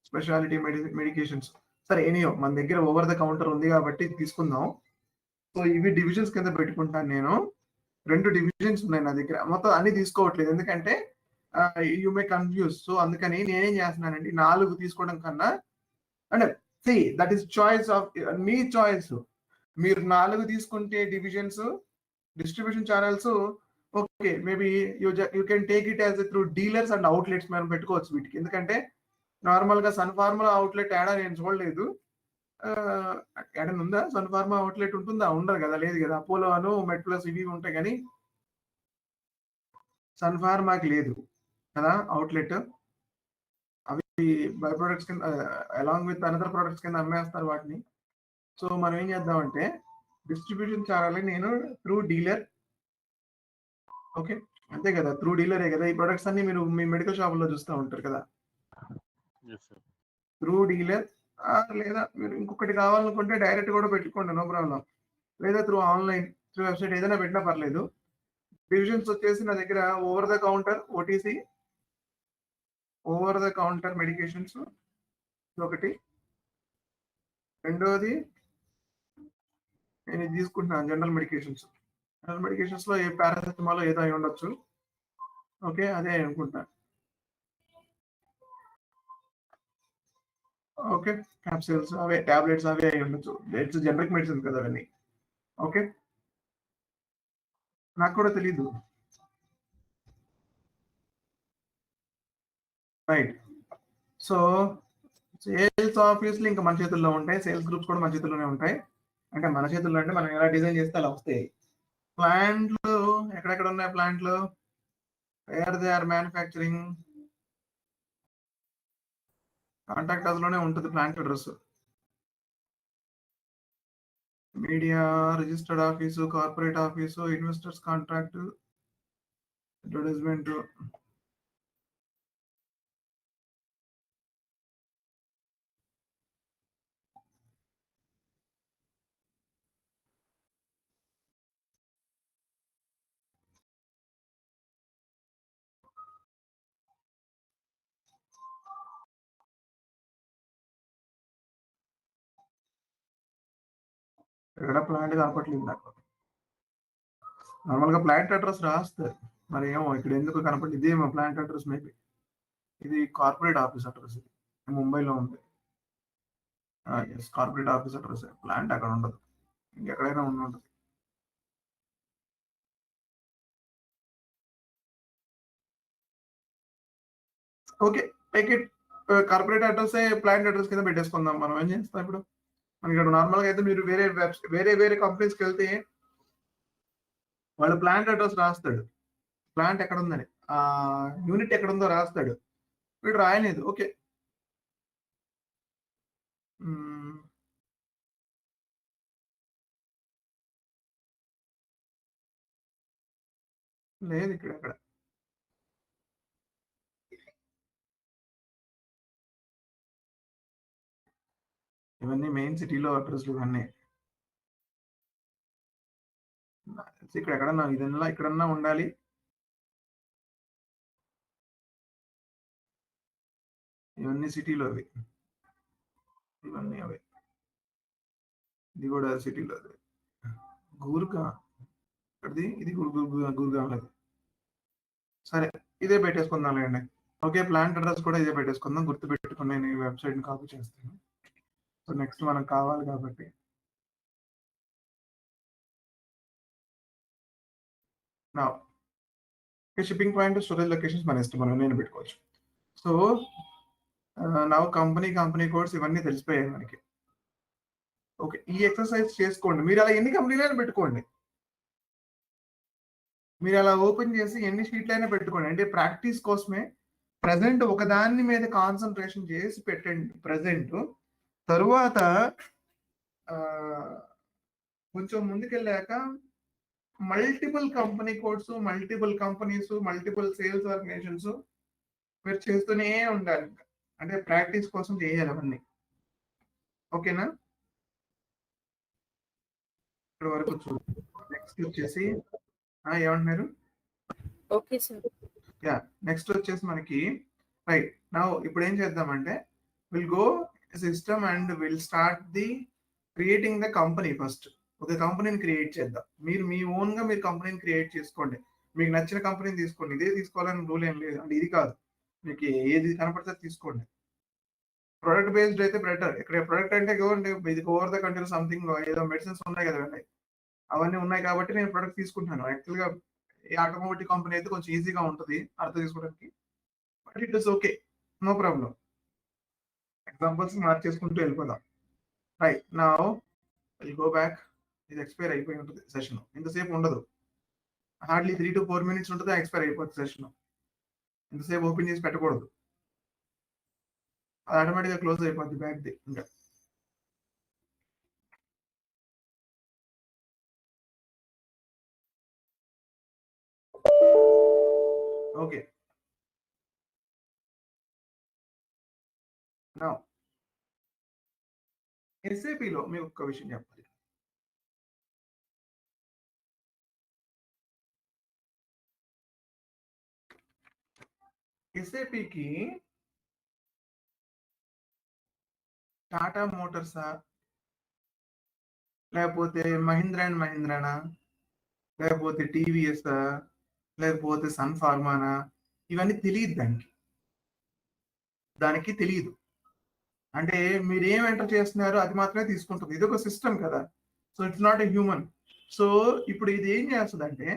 Speciality medications. సరే ఎనీయో మన దగ్గర ఓవర్ ద కౌంటర్ ఉంది కాబట్టి తీసుకుందాం. సో ఇవి డివిజన్స్ కింద పెట్టుకుంటాను నేను. 2 డివిజన్స్ ఉన్నాయి నా దగ్గర, మొత్తం అన్ని తీసుకోవట్లేదు ఎందుకంటే యూ మే కన్ఫ్యూజ్. సో అందుకని నేనేం చేస్తున్నానండి, 4 తీసుకోవడం కన్నా, అంటే see that is choice of మీ చాయిస్. మీరు 4 తీసుకుంటే divisions, distribution channels, okay maybe you can take it as through dealers and outlets మనం పెట్టుకోవచ్చు వీటికి. ఎందుకంటే నార్మల్గా సన్ ఫార్మా అవుట్లెట్ యాడ్ నేను చూడలేదు. యాడ్ ఉందా? సన్ ఫార్మా అవుట్లెట్ ఉంటుందా? ఉండదు కదా, లేదు కదా. అపోలో అను, మెడ్ ప్లస్ ఇవి ఉంటాయి కానీ సన్ ఫార్మాకి లేదు కదా అవుట్లెట్. అవి బై ప్రొడక్ట్స్ కింద అలాంగ్ విత్ అనదర్ ప్రొడక్ట్స్ కింద అమ్మేస్తారు వాటిని. సో మనం ఏం చేద్దామంటే డిస్ట్రిబ్యూషన్ ఛానల్ నేను త్రూ డీలర్, ఓకే అంతే కదా, త్రూ డీలరే కదా ఈ ప్రొడక్ట్స్ అన్ని మీరు మీ మెడికల్ షాపుల్లో చూస్తూ ఉంటారు కదా. Yes sir. త్రూ డీలర్ లేదా మీరు ఇంకొకటి కావాలనుకుంటే డైరెక్ట్ కూడా పెట్టుకోండి, నో ప్రాబ్లం. లేదా త్రూ ఆన్లైన్, త్రూ వెబ్సైట్ ఏదైనా పెట్టినా పర్లేదు. డివిజన్స్ వచ్చేసి నా దగ్గర over the counter OTC, over the counter medications ఒకటి, రెండోది నేను ఇది తీసుకుంటున్నాను జనరల్ మెడికేషన్స్. జనరల్ మెడికేషన్స్ లో ఏ పారాసెటమాల్ ఏదో అయి ఉండొచ్చు. ఓకే, అదే అనుకుంటా. ఓకే, క్యాప్సిల్స్ అవే, టాబ్లెట్స్ అవే అయి ఉండొచ్చు. ఇట్స్ జనరిక్ మెడిసిన్ కదా అవన్నీ. ఓకే, నాకు కూడా తెలీదు. రైట్. సో సేల్స్ ఆఫీస్లు ఇంకా మన చేతుల్లో ఉంటాయి, సేల్స్ గ్రూప్స్ కూడా మన చేతుల్లోనే ఉంటాయి. అంటే మన చేతుల్లో అంటే మనం ఎలా డిజైన్ చేస్తే అలా వస్తాయి. ప్లాంట్లు ఎక్కడెక్కడ ఉన్నాయి? ప్లాంట్లు where they are manufacturing, contact అదిలోనే ఉంటుంది plant address. Media, registered office, corporate office, investors contract, advertisement. ఎక్కడ ప్లాంట్ కనపట్లేదు నాకు. నార్మల్గా ప్లాంట్ అడ్రస్ రాస్తారు, మరి ఏమో ఇక్కడ ఎందుకు కనపడి. ఇదేమో ప్లాంట్ అడ్రస్ మేబీ. ఇది కార్పొరేట్ ఆఫీస్ అడ్రస్, ఇది ముంబైలో ఉంది. Yes, corporate office address. Plant అక్కడ ఉండదు, ఇంకెక్కడైనా ఉంటుంది. Okay, take it. Corporate address plant address కింద పెట్టేసుకుందాం. మనం ఏం చేస్తాం ఇప్పుడు? మనకి ఇక్కడ నార్మల్గా అయితే మీరు వేరే వేరే కంపెనీస్కి వెళ్తే వాళ్ళు ప్లాంట్ అడ్రస్ రాస్తాడు, ప్లాంట్ ఎక్కడ ఉందని, ఆ యూనిట్ ఎక్కడ ఉందో రాస్తాడు. వీడు రాయలేదు. ఓకే, లేదు ఇక్కడ ఎక్కడ. ఇవన్నీ మెయిన్ సిటీలో అడ్రస్లు ఇవన్నీ. ఇక్కడ ఎక్కడన్నా ఇదన్నా ఇక్కడన్నా ఉండాలి. ఇవన్నీ సిటీలో అవి, ఇవన్నీ అవి. ఇది కూడా సిటీలో అది. గూర్గా ఇక్కడిది, ఇది గూర్గా లేదు. సరే, ఇదే పెట్టేసుకుందాంలేండి. ఓకే, ప్లాంట్ అడ్రస్ కూడా ఇదే పెట్టేసుకుందాం. గుర్తుపెట్టుకుని నేను ఈ వెబ్సైట్ని కాపీ చేస్తాను. సో నెక్స్ట్ మనకు కావాలి కాబట్టి నా షిప్పింగ్ పాయింట్, స్టోరేజ్ లొకేషన్స్ మన ఇష్టం, మనం నేను పెట్టుకోవచ్చు. సో నా కంపెనీ కోడ్స్ ఇవన్నీ తెలిసిపోయాయి మనకి. ఓకే, ఈ ఎక్సర్సైజ్ చేసుకోండి. మీరు అలా ఎన్ని కంపెనీలైనా పెట్టుకోండి, మీరు అలా ఓపెన్ చేసి ఎన్ని షీట్లైనా పెట్టుకోండి. అంటే ప్రాక్టీస్ కోసమే. ప్రజెంట్ ఒక దాని మీద కాన్సన్ట్రేషన్ చేసి పెట్టండి ప్రజెంట్. తరువాత కొంచెం ముందుకెళ్ళాక multiple company codes, multiple companies, multiple sales organisations మీరు చేస్తూనే ఉండాలి. అంటే ప్రాక్టీస్ కోసం చేయాలి అవన్నీ. ఓకేనా? ఇక్కడ వరకు చూడు. నెక్స్ట్ వచ్చేసి ఏమంటున్నారు? Okay sir. యా, నెక్స్ట్ వచ్చేసి మనకి రైట్ నౌ ఇప్పుడు ఏం చేద్దామంటే will go system and will start the creating the company. First ఒక కంపెనీని క్రియేట్ చేద్దాం. మీరు మీ ఓన్ గా మీరు కంపెనీని క్రియేట్ చేసుకోండి. మీకు నచ్చిన కంపెనీని తీసుకోండి. ఇదే తీసుకోవాలని రూల్ ఏం లేదు. అంటే ఇది కాదు, మీకు ఏది కనపడితే తీసుకోండి. ప్రొడక్ట్ బేస్డ్ అయితే బెటర్. ఇక్కడ ప్రొడక్ట్ అంటే ఇది ఓవర్ ద కంట్రీ సంథింగ్ ఏదో మెడిసిన్స్ ఉన్నాయి కదా, అవన్నీ ఉన్నాయి కాబట్టి నేను ప్రొడక్ట్ తీసుకుంటున్నాను. యాక్చువల్గా ఈ ఆటోమోటివ్ కంపెనీ అయితే కొంచెం ఈజీగా ఉంటుంది అర్థం చేసుకోవడానికి. But it is okay, no problem. Examples మార్చేసుకుంటూ వెళ్ళిపోదాం. రైట్ నా విల్ గో బ్యాక్. ఇది ఎక్స్పైర్ అయిపోయి ఉంటుంది సెషన్. ఇంతసేపు ఉండదు, హార్డ్లీ 3 to 4 minutes ఉంటుంది, ఎక్స్పైర్ అయిపోతుంది సెషన్. ఇంతసేపు ఓపెన్ చేసి పెట్టకూడదు, అది ఆటోమేటిక్గా క్లోజ్ అయిపోద్ది బ్యాక్ది. ఇంకా ఓకే. నౌ ఎస్ఏపిలో మీకు ఒక్క విషయం చెప్పాలి. ఎస్ఏపికి టాటా మోటార్సా, లేకపోతే మహీంద్రా అండ్ మహీంద్రానా, లేకపోతే టీవీఎస్ఆ, లేకపోతే సన్ ఫార్మానా, ఇవన్నీ తెలియదు దానికి తెలియదు. అంటే మీరు ఏం ఎంటర్ చేస్తున్నారో అది మాత్రమే తీసుకుంటుంది. ఇది ఒక సిస్టమ్ కదా, so it's not a human. So ఇప్పుడు ఇది ఏం చేస్తుందంటే,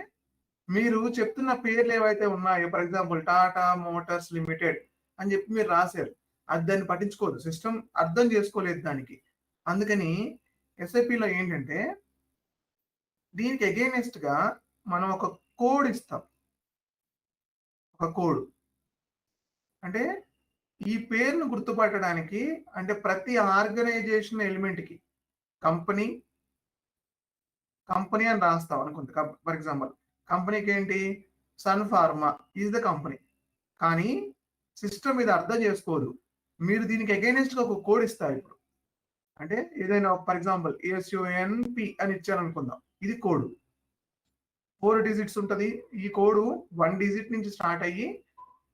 మీరు చెప్తున్న పేర్లు ఏవైతే ఉన్నాయో, for example Tata Motors limited అని చెప్పి మీరు రాశారు, అది దాన్ని పట్టించుకోదు, సిస్టమ్ అర్థం చేసుకోలేదు దానికి. అందుకని ఎస్ఐపిలో ఏంటంటే, దీనికి అగైనెస్ట్ గా మనం ఒక కోడ్ ఇస్తాం. ఒక కోడ్ అంటే ఈ పేరును గుర్తుపట్టడానికి, అంటే ప్రతి ఆర్గనైజేషన్ ఎలిమెంట్ కి కంపెనీ అని రాస్తాం అనుకుంటే, ఫర్ ఎగ్జాంపుల్ కంపెనీకి ఏంటి, Sun Pharma is the company. కానీ సిస్టమ్ ఇది అర్థం చేసుకోదు. మీరు దీనికి అగైనెస్ట్ గా ఒక కోడ్ ఇస్తారు. ఇప్పుడు అంటే ఏదైనా ఫర్ ఎగ్జాంపుల్ ASUNP అని ఇచ్చాను అనుకుందాం, ఇది కోడ్ 4 డిజిట్స్ ఉంటుంది. ఈ కోడ్ 1 డిజిట్ నుంచి స్టార్ట్ అయ్యి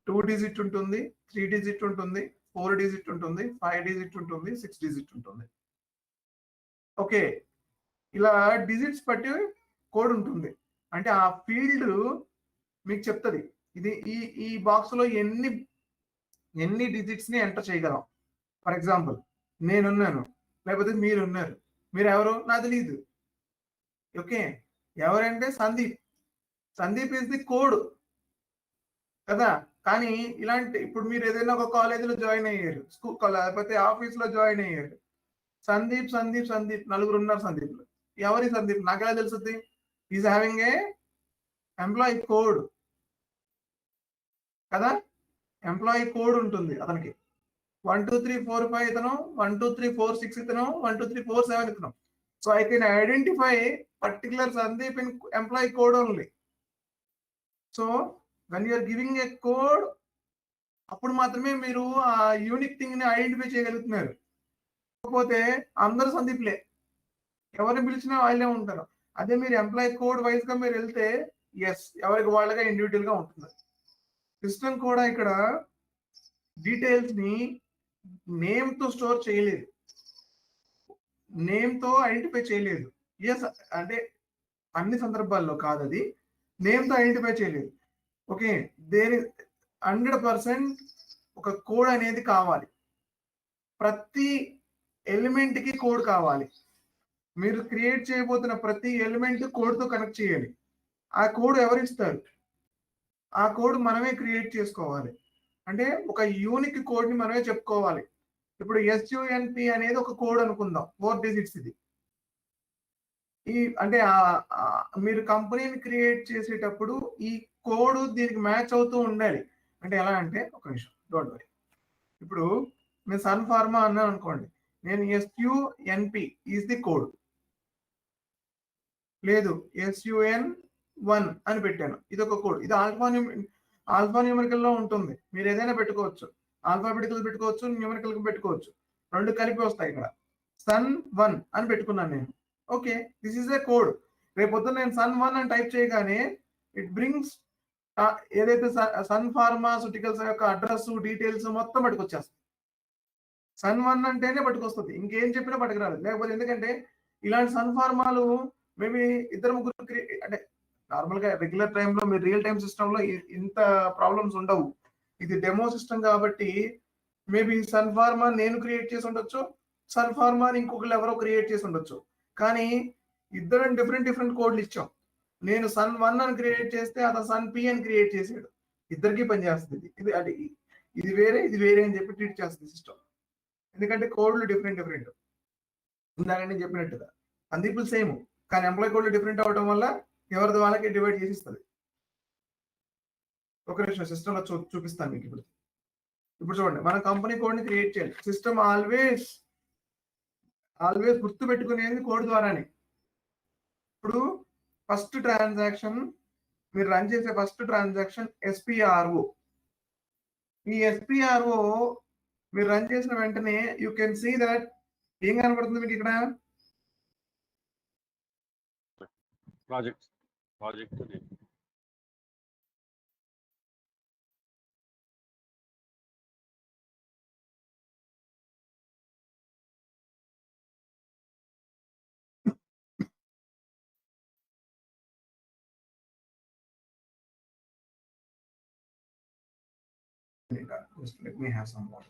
2 డిజిట్ ఉంటుంది, 3 డిజిట్ ఉంటుంది, 4 డిజిట్ ఉంటుంది, 5 డిజిట్ ఉంటుంది, 6 డిజిట్ ఉంటుంది. ఓకే, ఇలా డిజిట్స్ బట్టి కోడ్ ఉంటుంది. అంటే ఆ ఫీల్డ్ మీకు చెప్తుంది ఇది ఈ బాక్స్ లో ఎన్ని డిజిట్స్ ని ఎంటర్ చేయగలం. ఫర్ ఎగ్జాంపుల్ నేనున్నాను, లేకపోతే మీరున్నారు. మీరు ఎవరు నాకు తెలియదు. ఓకే, ఎవరంటే సందీప్ ఇస్ ది కోడ్ కదా. కానీ ఇలాంటి ఇప్పుడు మీరు ఏదైనా ఒక కాలేజీలో జాయిన్ అయ్యారు, స్కూల్ లేకపోతే ఆఫీస్ లో జాయిన్ అయ్యారు, సందీప్ 4 ఉన్నారు సందీప్లు. ఎవరి సందీప్ నాకు ఎలా తెలుస్తుంది? Is having a employee code కదా, ఎంప్లాయీ కోడ్ ఉంటుంది అతనికి. 1 2 3 4 5 ఇతను, 1 2 3 4 6 ఇతను, 1 2 3 4 7 ఇతను. So I can identify particular Sandeep in employee code only. So when you're giving a code, అప్పుడు మాత్రమే మీరు ఆ యూనిక్ థింగ్ ని ఐడెంటిఫై చేయగలుగుతున్నారు. కాకపోతే అందరూ సందీప్లే, ఎవరిని పిలిచినా వాళ్ళే ఉంటారు. అదే మీరు ఎంప్లాయీ కోడ్ వైజ్ గా మీరు వెళ్తే ఎస్, ఎవరికి వాళ్ళగా ఇండివిజువల్ గా ఉంటుంది. సిస్టమ్ కూడా ఇక్కడ డీటెయిల్స్ ని నేమ్ తో స్టోర్ చేయలేదు, నేమ్ తో ఐడెంటిఫై చేయలేదు. ఎస్ అంటే అన్ని సందర్భాల్లో కాదు, అది నేమ్ తో ఐడెంటిఫై చేయలేదు. ఓకే, 100% ఒక కోడ్ అనేది కావాలి. ప్రతి ఎలిమెంట్ కి కోడ్ కావాలి. మీరు క్రియేట్ చేయబోతున్న ప్రతి ఎలిమెంట్ కోడ్ తో కనెక్ట్ చేయాలి. ఆ కోడ్ ఎవరిస్తారు? ఆ కోడ్ మనమే క్రియేట్ చేసుకోవాలి. అంటే ఒక యూనిక్ కోడ్ ని మనమే చెప్పుకోవాలి. ఇప్పుడు SUNP అనేది ఒక కోడ్ అనుకుందాం, 4 డిజిట్స్. ఇది అంటే మీరు కంపెనీని క్రియేట్ చేసేటప్పుడు ఈ కోడ్ దీనికి మ్యాచ్ అవుతూ ఉండాలి. అంటే ఎలా అంటే, ఒక నిమిషం, డోంట్ వరీ. ఇప్పుడు నేను సన్ ఫార్మా అన్నాను అనుకోండి, నేను SUNP ఈజ్ ది కోడ్, లేదు SUN1 అని పెట్టాను, ఇది ఒక కోడ్. ఇది ఆల్ఫా న్యూమరికల్ లో ఉంటుంది. మీరు ఏదైనా పెట్టుకోవచ్చు, ఆల్ఫాబెటికల్ పెట్టుకోవచ్చు, న్యూమరికల్ పెట్టుకోవచ్చు, 2 కలిపి వస్తాయి. ఇక్కడ Sun1 అని పెట్టుకున్నాను నేను. Okay, this is a code. రేపు పొద్దున్న నేను Sun1 అని టైప్ చేయగానే ఇట్ బ్రింగ్స్ ఏదైతే సన్ ఫార్మాస్యూటికల్స్ యొక్క అడ్రస్, డీటెయిల్స్ మొత్తం పట్టుకొచ్చేస్తుంది. Sun1 అంటేనే పట్టుకొస్తుంది, ఇంకేం చెప్పినా పట్టుకురాదు. లేకపోతే ఎందుకంటే ఇలాంటి సన్ ఫార్మాలు మేబీ 2-3 అంటే నార్మల్ గా రెగ్యులర్ టైంలో మీరు రియల్ టైం సిస్టమ్ లో ఇంత ప్రాబ్లమ్స్ ఉండవు. ఇది డెమో సిస్టమ్ కాబట్టి మేబీ సన్ ఫార్మా నేను క్రియేట్ చేసి ఉండొచ్చు, సన్ ఫార్మా ఇంకొకరు ఎవరో క్రియేట్ చేసి ఉండొచ్చు. కానీ ఇద్దరం డిఫరెంట్ కోడ్లు ఇచ్చాం. నేను Sun1 అని క్రియేట్ చేస్తే అతను Sun-P అని క్రియేట్ చేసాడు. ఇద్దరికి పనిచేస్తుంది. ఇది అంటే ఇది వేరే అని చెప్పి ట్రీట్ చేస్తుంది సిస్టమ్. ఎందుకంటే కోడ్లు డిఫరెంట్. ఇందాక నేను చెప్పినట్టుగా సందీపులు సేమ్, కానీ ఎంప్లాయీ కోడ్లు డిఫరెంట్ అవడం వల్ల ఎవరిది వాళ్ళకి డివైడ్ చేసి ఇస్తుంది. ఒక నిమిషం సిస్టమ్ లో చూపిస్తాను మీకు. ఇప్పుడు చూడండి, మన కంపెనీ కోడ్ ని క్రియేట్ చేయాలి. సిస్టమ్ ఆల్వేస్ గుర్తు పెట్టుకునేది కోడ్ ద్వారానే. ఇప్పుడు ఫస్ట్ ట్రాన్సాక్షన్ మీరు రన్ చేసే ఫస్ట్ ట్రాన్సాక్షన్ ఎస్పిఆర్ఓ. ఈ ఎస్పిఆర్ఓ మీరు రన్ చేసిన వెంటనే యూ కెన్ సీ దట్ ఏం కనబడుతుంది మీకు ఇక్కడ? Project Just let me have some water.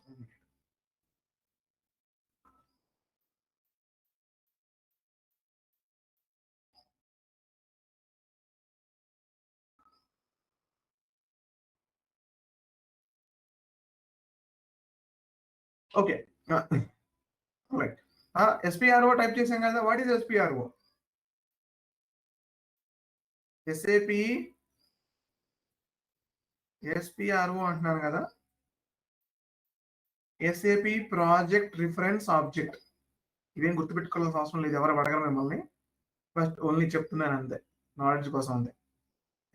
Okay. Right. SPRO type చేసాం కదా. What is SPRO? SAP SPRO అంటున్నాను కదా. SAP project reference object. ఇదేం గుర్తుపెట్టుకోవాల్సిన అవసరం లేదు, ఎవరు అడగరు మిమ్మల్ని. ఫస్ట్ ఓన్లీ చెప్తున్నాను అంతే, నాలెడ్జ్ కోసం ఉంది.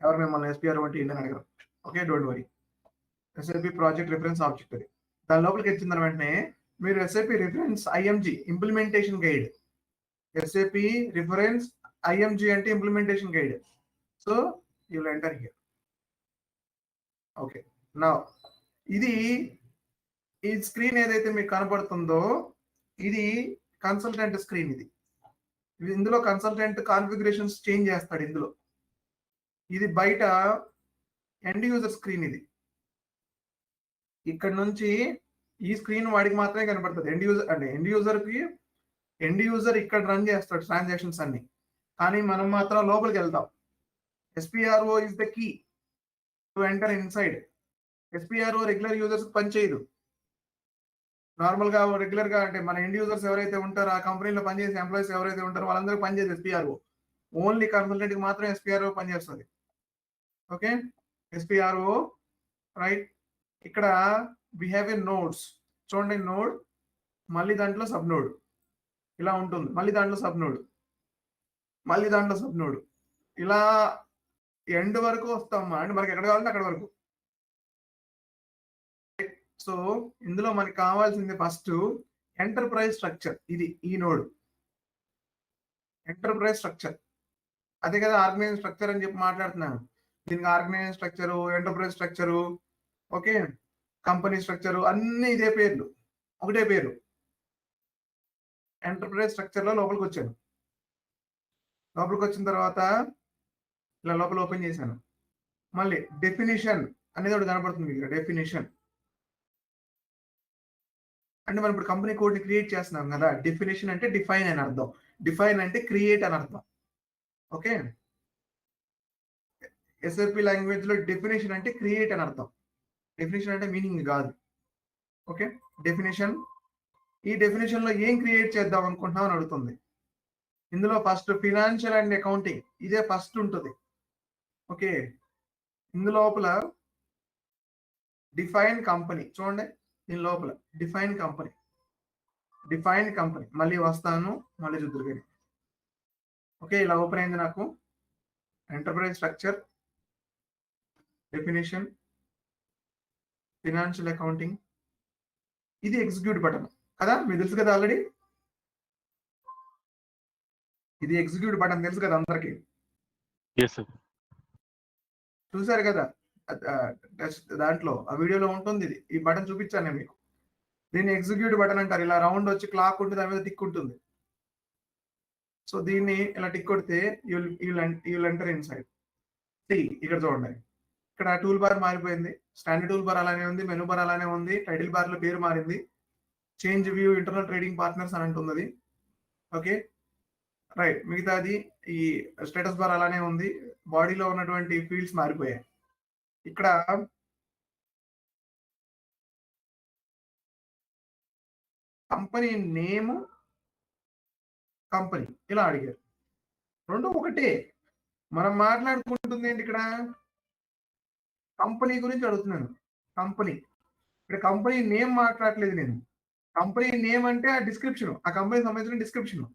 ఎవరు మిమ్మల్ని SPRO అంటే ఏంటని అడగరు. Okay, don't worry. SAP project reference object అది. దాని లోపలికి వచ్చిన వెంటనే మీరు SAP reference IMG implementation guide. SAP reference IMG అంటే implementation guide. So you will enter here. Okay, now ఇది ఈ స్క్రీన్ ఏదైతే మీకు కనబడుతుందో ఇది కన్సల్టెంట్ స్క్రీన్. ఇది ఇందులో కన్సల్టెంట్ కాన్ఫిగరేషన్స్ చేంజ్ చేస్తాడు ఇందులో. ఇది బయట ఎండ్ యూజర్ స్క్రీన్. ఇది ఇక్కడ నుంచి ఈ స్క్రీన్ వాడికి మాత్రమే కనబడుతుంది. ఎండ్ యూజర్ అంటే ఎండ్ యూజర్ ఇక్కడ రన్ చేస్తాడు ట్రాన్సాక్షన్స్ అన్ని, కానీ మనం మాత్రం లోపలికి వెళ్తాం. SPRO is the key to enter inside. SPRO regular users పనిచేయదు. నార్మల్ గా రెగ్యులర్ గా అంటే మన ఎండ్ యూజర్స్ ఎవరైతే ఉంటారో, ఆ కంపెనీలో పనిచేసే ఎంప్లాయీస్ ఎవరైతే ఉంటారో వాళ్ళందరూ పనిచేసే SPRO. ఓన్లీ కన్సల్టెంట్ కి మాత్రం SPRO పనిచేస్తుంది. Okay, SPRO right. ఇక్కడ వి హ్యావ్ ఏ నోడ్స్. చూడండి, నోడ్, మళ్ళీ దాంట్లో సబ్ నోడ్ ఇలా ఉంటుంది, మళ్ళీ దాంట్లో సబ్ నోడ్, మళ్ళీ దాంట్లో సబ్ నోడ్, ఇలా ఎండ్ వరకు వస్తామా అంటే మనకి ఎక్కడ కావాలంటే అక్కడ వరకు. సో ఇందులో మనకి కావాల్సింది ఫస్ట్ ఎంటర్ప్రైజ్ స్ట్రక్చర్. ఇది ఈ నోడ్ ఎంటర్ప్రైజ్ స్ట్రక్చర్. అదే కదా ఆర్గనైజ్ స్ట్రక్చర్ అని చెప్పి మాట్లాడుతున్నాను. దీనికి organise structure, enterprise structure, okay, company structure అన్ని ఇదే పేర్లు, ఒకటే పేరు. ఎంటర్ప్రైజ్ స్ట్రక్చర్ లో లోపలికి వచ్చాను. లోపలికి వచ్చిన తర్వాత ఇలా లోపల ఓపెన్ చేశాను. మళ్ళీ డెఫినేషన్ అనేది ఒకటి కనపడుతుంది ఇక్కడ. డెఫినేషన్ అంటే మనం ఇప్పుడు కంపెనీ కోడ్ ని క్రియేట్ చేస్తున్నాం కదా. డెఫినేషన్ అంటే డిఫైన్ అని అర్థం, డిఫైన్ అంటే క్రియేట్ అని అర్థం. ఓకే, SAP లాంగ్వేజ్ లో డెఫినేషన్ అంటే క్రియేట్ అని అర్థం. డెఫినేషన్ అంటే మీనింగ్ కాదు. Okay, definition. ఈ డెఫినేషన్ లో ఏం క్రియేట్ చేద్దాం అనుకుంటున్నాం అని అడుగుతుంది. ఇందులో ఫస్ట్ ఫినాన్షియల్ అండ్ అకౌంటింగ్ ఇదే ఫస్ట్ ఉంటుంది. ఓకే, ఇందులోపల డిఫైన్ కంపెనీ చూడండి. దీని లోపల డిఫైన్ కంపెనీ మళ్ళీ వస్తాను, మళ్ళీ చూద్దరు. ఓకే, ఇలా ఓపెన్ అయింది నాకు. Enterprise structure, definition, financial accounting. ఇది ఎగ్జిక్యూట్ బటన్ కదా, మీకు తెలుసు కదా ఆల్రెడీ. ఇది ఎగ్జిక్యూట్ బటన్ తెలుసు కదా అందరికి. చూసారు కదా దాంట్లో, ఆ వీడియోలో ఉంటుంది. ఇది ఈ బటన్ చూపించాను నేను మీకు. దీన్ని ఎగ్జిక్యూట్ బటన్ అంటారు. ఇలా రౌండ్ వచ్చి క్లాక్ ఉంటుంది, దాని మీద టిక్ ఉంటుంది. సో దీన్ని ఇలా టిక్ కొడితే యూల్ ఎంటర్ ఇన్సైడ్. ఇక్కడ చూడండి, ఇక్కడ టూల్ బార్ మారిపోయింది. స్టాండర్డ్ టూల్ బార్ అలానే ఉంది, మెనూ బార్ అలానే ఉంది, టైటిల్ బార్ లో పేరు మారింది. Change view internal trading partners అని అంటుంది. ఓకే రైట్, మిగతాది ఈ స్టేటస్ బార్ అలానే ఉంది. బాడీలో ఉన్నటువంటి ఫీల్డ్స్ మారిపోయాయి. ఇక్కడ కంపెనీ నేమ్, కంపెనీ ఇలా అడిగారు. రెండు ఒకటే. మనం మాట్లాడుకుంటుంది ఏంటి ఇక్కడ? కంపెనీ గురించి అడుగుతున్నాను. కంపెనీ, ఇక్కడ కంపెనీ నేమ్ మాట్లాడలేదు నేను. కంపెనీ నేమ్ అంటే ఆ డిస్క్రిప్షన్, ఆ కంపెనీ సంబంధించిన డిస్క్రిప్షన్.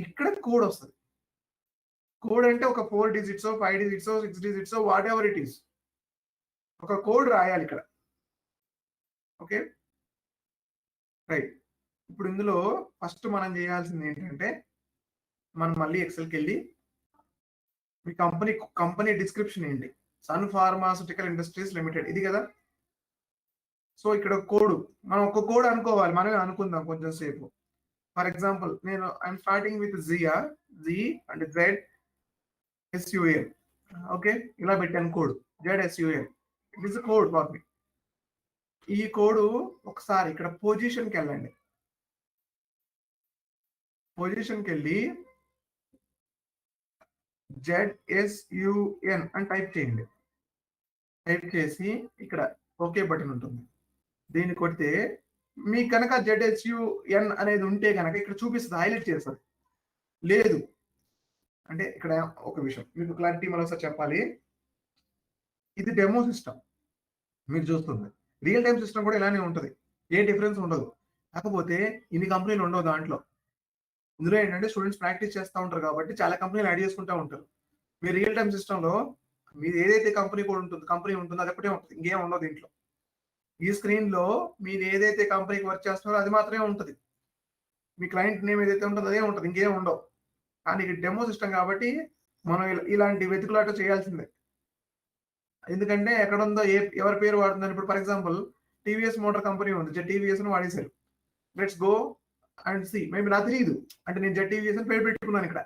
ఇక్కడ కోడ్ వస్తుంది. కోడ్ అంటే ఒక 4 digits 5 digits 6 digits what ever it is, ఒక కోడ్ రాయాలి ఇక్కడ. Okay right. ఇప్పుడు ఇందులో ఫస్ట్ మనం చేయాల్సింది ఏంటంటే మనం మళ్ళీ ఎక్సెల్కి వెళ్ళి మీ కంపెనీ డిస్క్రిప్షన్ ఏంటి, సన్ ఫార్మాస్యూటికల్ ఇండస్ట్రీస్ లిమిటెడ్ ఇది కదా. సో ఇక్కడ కోడ్ మనం ఒక కోడ్ అనుకోవాలి, మనమే అనుకుందాం కొంచెం సేపు. ఫర్ ఎగ్జాంపుల్ నేను ఐఎమ్ స్టార్టింగ్ విత్ జియా, జి అండ్ ZSUL. ఓకే ఇలా పెట్టాను code ZSUL. It is code for me. ఈ కోడ్ ఒకసారి ఇక్కడ పొజిషన్కి వెళ్ళండి. పొజిషన్కి వెళ్ళి ZSUN అని టైప్ చేయండి. టైప్ చేసి ఇక్కడ ఓకే బటన్ ఉంటుంది, దీన్ని కొడితే మీకు కనుక ZSUN అనేది ఉంటే కనుక ఇక్కడ చూపిస్తుంది, హైలైట్ చేస్తుంది. లేదు అంటే ఇక్కడ ఒక విషయం మీకు క్లారిటీ మరోసారి చెప్పాలి, ఇది డెమో సిస్టమ్ మీరు చూస్తుంది. రియల్ టైమ్ సిస్టమ్ కూడా ఇలానే ఉంటుంది, ఏ డిఫరెన్స్ ఉండదు. కాకపోతే ఇన్ని కంపెనీలు ఉండవు దాంట్లో. ఇందులో ఏంటంటే స్టూడెంట్స్ ప్రాక్టీస్ చేస్తూ ఉంటారు కాబట్టి చాలా కంపెనీలు యాడ్ చేసుకుంటూ ఉంటారు. మీరు రియల్ టైమ్ సిస్టంలో మీరు ఏదైతే కంపెనీ ఉంటుందో అది ఒకటే ఉంటుంది, ఇంకేం ఉండదు దీంట్లో. ఈ స్క్రీన్ లో మీరు ఏదైతే కంపెనీకి వర్క్ చేస్తున్నారో అది మాత్రమే ఉంటుంది, మీ క్లయింట్ నేమ్ ఏదైతే ఉంటుందో అదే ఉంటుంది, ఇంకేం ఉండవు. కానీ ఇది డెమో సిస్టమ్ కాబట్టి మనం ఇలాంటి వెతుకులాట చేయాల్సిందే. ఎందుకంటే ఎక్కడ ఉందో ఎవరి పేరు వాడుతుందని. ఇప్పుడు for example TVS motor company ఉంది, ZTVS అని వాడేశారు. Let's go and see. Maybe నాకు తెలియదు అంటే నేను ZTVS అని పేరు పెట్టుకున్నాను, ఇక్కడ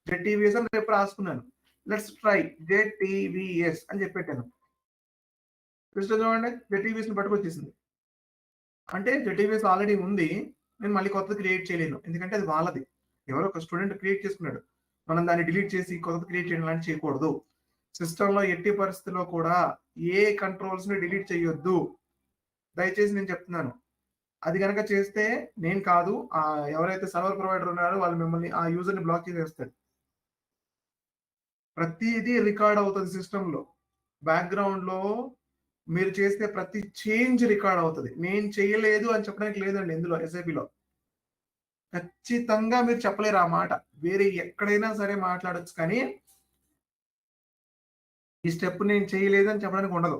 ZTVS అని రేపు రాసుకున్నాను. లెట్స్ ట్రై ZTVS అని చెప్పెట్టాను. చూడండి ZTVS ని పట్టుకొచ్చేసింది. అంటే ZTVS ఆల్రెడీ ఉంది, నేను మళ్ళీ కొత్తది క్రియేట్ చేయలేను, ఎందుకంటే అది వాళ్ళది, ఎవరో ఒక స్టూడెంట్ క్రియేట్ చేసుకున్నాడు. మనం దాన్ని డిలీట్ చేసి కొత్తది క్రియేట్ చేయడం లాంటి చేయకూడదు. సిస్టంలో ఎట్టి పరిస్థితుల్లో కూడా ఏ కంట్రోల్స్ ని డిలీట్ చేయొద్దు, దయచేసి నేను చెప్తున్నాను. అది కనుక చేస్తే నేను కాదు, ఎవరైతే సర్వర్ ప్రొవైడర్ ఉన్నారో వాళ్ళు మిమ్మల్ని ఆ యూజర్ని బ్లాక్ చేసేస్తారు. ప్రతిదీ రికార్డ్ అవుతుంది సిస్టంలో. బ్యాక్గ్రౌండ్ లో మీరు చేస్తే ప్రతి చేంజ్ రికార్డ్ అవుతుంది. నేను చేయలేదు అని చెప్పడానికి లేదండి ఇందులో. SAPలో ఖచ్చితంగా మీరు చెప్పలేరు ఆ మాట, వేరే ఎక్కడైనా సరే మాట్లాడచ్చు, కానీ ఈ స్టెప్ నేను చేయలేదు అని చెప్పడానికి ఉండదు.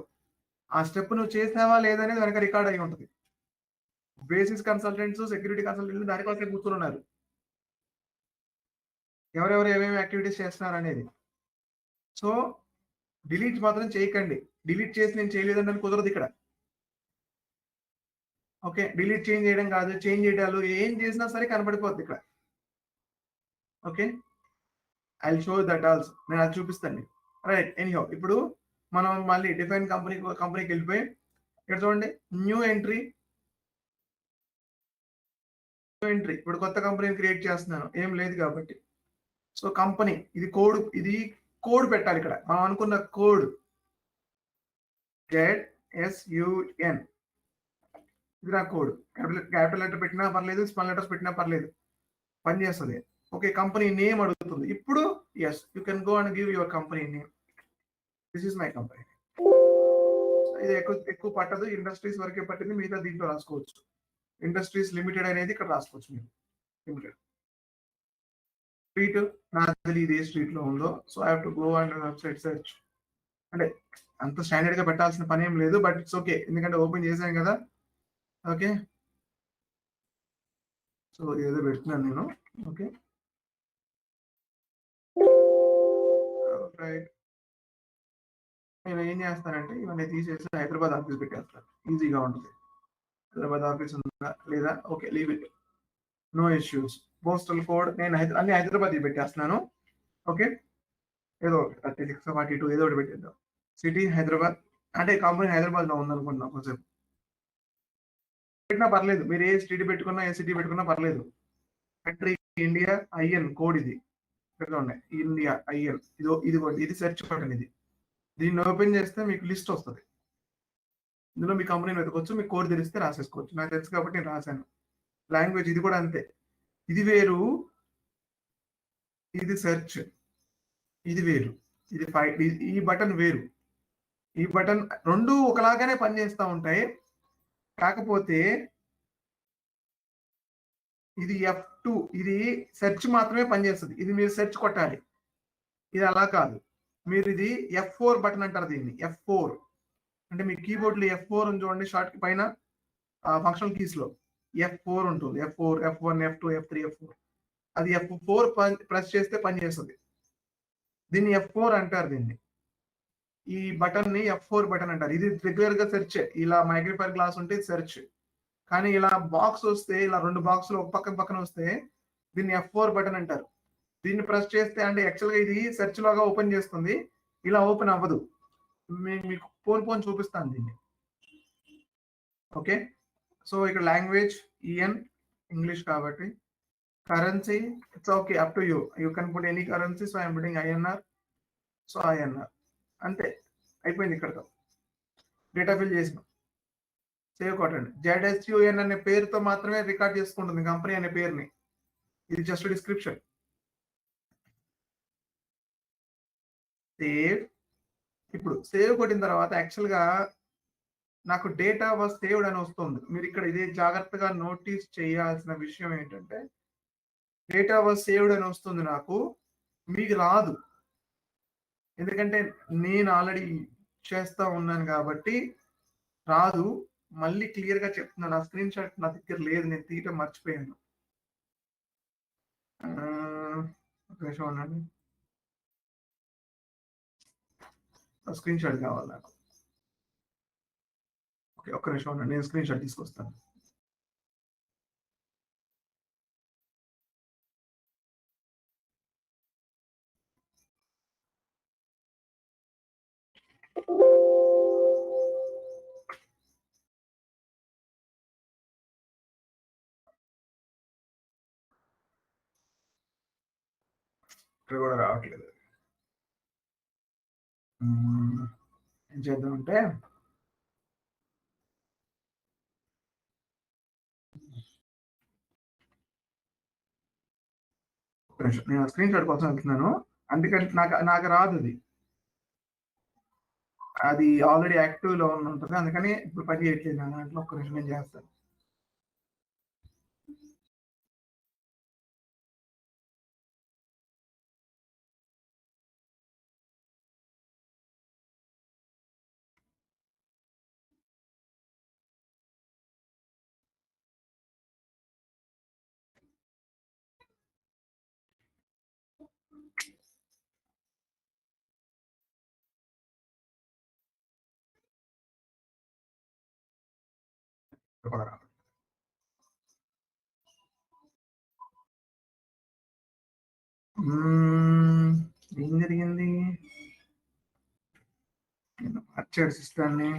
ఆ స్టెప్ నువ్వు చేసావా లేదనేది వెనక రికార్డ్ అయి ఉంటుంది. బేసిస్ కన్సల్టెంట్స్, సెక్యూరిటీ కన్సల్టెంట్స్ దానికోసం కూర్చున్నారు, ఎవరెవరు ఏమేమి యాక్టివిటీస్ చేస్తున్నారు అనేది. సో డిలీట్ మాత్రం చేయకండి. డిలీట్ చేసి నేను చేయలేదని కుదరదు ఇక్కడ. ఓకే డిలీట్ చేంజ్ చేయడం కాదు, చేంజ్ చేయడాలు ఏం చేసినా సరే కనబడిపోద్ది ఇక్కడ. Okay I show that also, నేను అది చూపిస్తాను. రైట్ ఎనీహౌ ఇప్పుడు మనం మళ్ళీ డిఫైన్ కంపెనీకి వెళ్ళిపోయి ఇక్కడ చూడండి న్యూ ఎంట్రీ. ఇప్పుడు కొత్త కంపెనీని క్రియేట్ చేస్తున్నాను, ఏం లేదు కాబట్టి. సో కంపెనీ ఇది కోడ్ పెట్టాలి ఇక్కడ. మనం అనుకున్న కోడ్ ZSUN, ఇది నా కోడ్. క్యాపిటల్ లెటర్ పెట్టినా పర్లేదు, స్మాల్ లెటర్స్ పెట్టినా పర్లేదు, పనిచేస్తుంది. ఓకే కంపెనీ నేమ్ అడుగుతుంది. ఇప్పుడు yes you can go and give your company name. This is my company. ఇది ఎక్కువ పట్టదు, ఇండస్ట్రీస్ వరకే పట్టింది, మిగతా దీంట్లో రాసుకోవచ్చు. ఇండస్ట్రీస్ లిమిటెడ్ అనేది ఇక్కడ రాసుకోవచ్చు మీరు. లిమిటెడ్ స్ట్రీట్ నాది ఇదే స్ట్రీట్ లో ఉందో, so I have to go and website search. అంటే అంత స్టాండర్డ్ గా పెట్టాల్సిన పని ఏం లేదు, బట్ ఇట్స్ ఓకే ఎందుకంటే ఓపెన్ చేశాను కదా. ఓకే సో ఏదో పెడుతున్నాను నేను. Okay right. నేను ఏం చేస్తానంటే ఇవన్నీ తీసేసి హైదరాబాద్ ఆఫీస్ పెట్టేస్తాను, ఈజీగా ఉంటుంది. హైదరాబాద్ ఆఫీస్ ఉందా లేదా, okay leave it, no issues. Postal code నేను అన్ని హైదరాబాద్ పెట్టేస్తున్నాను. ఓకే ఏదో 3642 ఏదో ఒకటి పెట్టేద్దాం. సిటీ హైదరాబాద్, అంటే కంపెనీ హైదరాబాద్ లో ఉందనుకుంటున్నాం. కొంచెం పెట్టినా పర్లేదు, మీరు ఏ స్ట్రీట్ పెట్టుకున్నా ఏ సిటీ పెట్టుకున్నా పర్లేదు. కంట్రీ ఇండియా IN కోడ్ ఇది ఉన్నాయి, ఇండియా IN ఇది సెర్చ్ బటన్. ఇది దీన్ని ఓపెన్ చేస్తే మీకు లిస్ట్ వస్తుంది. ఇందులో మీ కంపెనీని వెతకొచ్చు, మీకు కోడ్ తెలిస్తే రాసేసుకోవచ్చు. నాకు తెలుసు కాబట్టి నేను రాశాను. లాంగ్వేజ్ ఇది కూడా అంతే, ఇది వేరు, ఇది సెర్చ్, ఇది వేరు, ఇది ఫైల్, ఈ బటన్ వేరు. ఈ బటన్ రెండు ఒకలాగానే పనిచేస్తూ ఉంటాయి, కాకపోతే ఇది F2, ఇది సెర్చ్ మాత్రమే పనిచేస్తుంది. ఇది మీరు సెర్చ్ కొట్టాలి. ఇది అలా కాదు. మీరు ఇది F4 బటన్ అంటారు దీన్ని. F4 అంటే మీ కీబోర్డ్లో F4 ఉంది చూడండి, షార్ట్ కి పైన ఫంక్షనల్ కీస్ లో F4 ఉంటుంది. F4, F1, F2, F3, F4. అది F4 ప్రెస్ చేస్తే పని చేస్తుంది. దీన్ని F4 అంటారు. దీన్ని ఈ బటన్ ని F4 బటన్ అంటారు. ఇది రెగ్యులర్ గా సెర్చ్. ఇలా మైగ్నిఫైర్ గ్లాస్ ఉంటే సెర్చ్, కానీ ఇలా బాక్స్ వస్తే, ఇలా 2 బాక్సులు ఒక పక్కన పక్కన వస్తే దీన్ని F4 బటన్ అంటారు. దీన్ని ప్రెస్ చేస్తే అంటే యాక్చువల్ గా ఇది సెర్చ్ లాగా ఓపెన్ చేస్తుంది, ఇలా ఓపెన్ అవ్వదు. మీకు పోన్ చూపిస్తాను దీన్ని. ఓకే, సో ఇక్కడ లాంగ్వేజ్ EN ఇంగ్లీష్ కాబట్టి, currency it's okay, up to you can put any currency. So I'm putting INR. So INR అంతే, అయిపోయింది. ఇక్కడతో డేటా ఫిల్ చేసిన, సేవ్ కొట్టండి. ZSUN అనే పేరుతో మాత్రమే రికార్డ్ చేసుకుంటుంది కంపెనీ అనే పేరుని. ఇది జస్ట్ డిస్క్రిప్షన్. సేవ్. ఇప్పుడు సేవ్ కొట్టిన తర్వాత యాక్చువల్ గా నాకు డేటా వాస్ సేవ్డ్ అని వస్తుంది. మీరు ఇక్కడ ఇదే జాగ్రత్తగా నోటీస్ చేయాల్సిన విషయం ఏంటంటే, డేటా వాస్ సేవ్డ్ అని వస్తుంది నాకు, మీకు రాదు. ఎందుకంటే నేను ఆల్రెడీ చేస్తా ఉన్నాను కాబట్టి రాదు. మళ్ళీ క్లియర్ గా చెప్తున్నాను, నా స్క్రీన్ షాట్ నా దగ్గర లేదు, నేను తీయటం మర్చిపోయాను. ఒక నిమిషం ఉండండి, స్క్రీన్ షాట్ కావాలి నాకు. ఓకే, ఒక్క నిమిషం ఉండండి, నేను స్క్రీన్ షాట్ తీసుకొస్తాను. ఇక్కడ కూడా రావట్లేదు. ఏం చేద్దామంటే, నేను స్క్రీన్ షాట్ కోసం వెళ్తున్నాను, అందుకని నాకు రాదు. అది ఆల్రెడీ యాక్టివ్ లో ఉంటుంది, అందుకని ఇప్పుడు పని చేయట్లేదు నా దాంట్లో. ఒక్క నిమిషం నేను చేస్తాను. ఏం జరిగింది, మార్చాడు సిస్టాన్ని.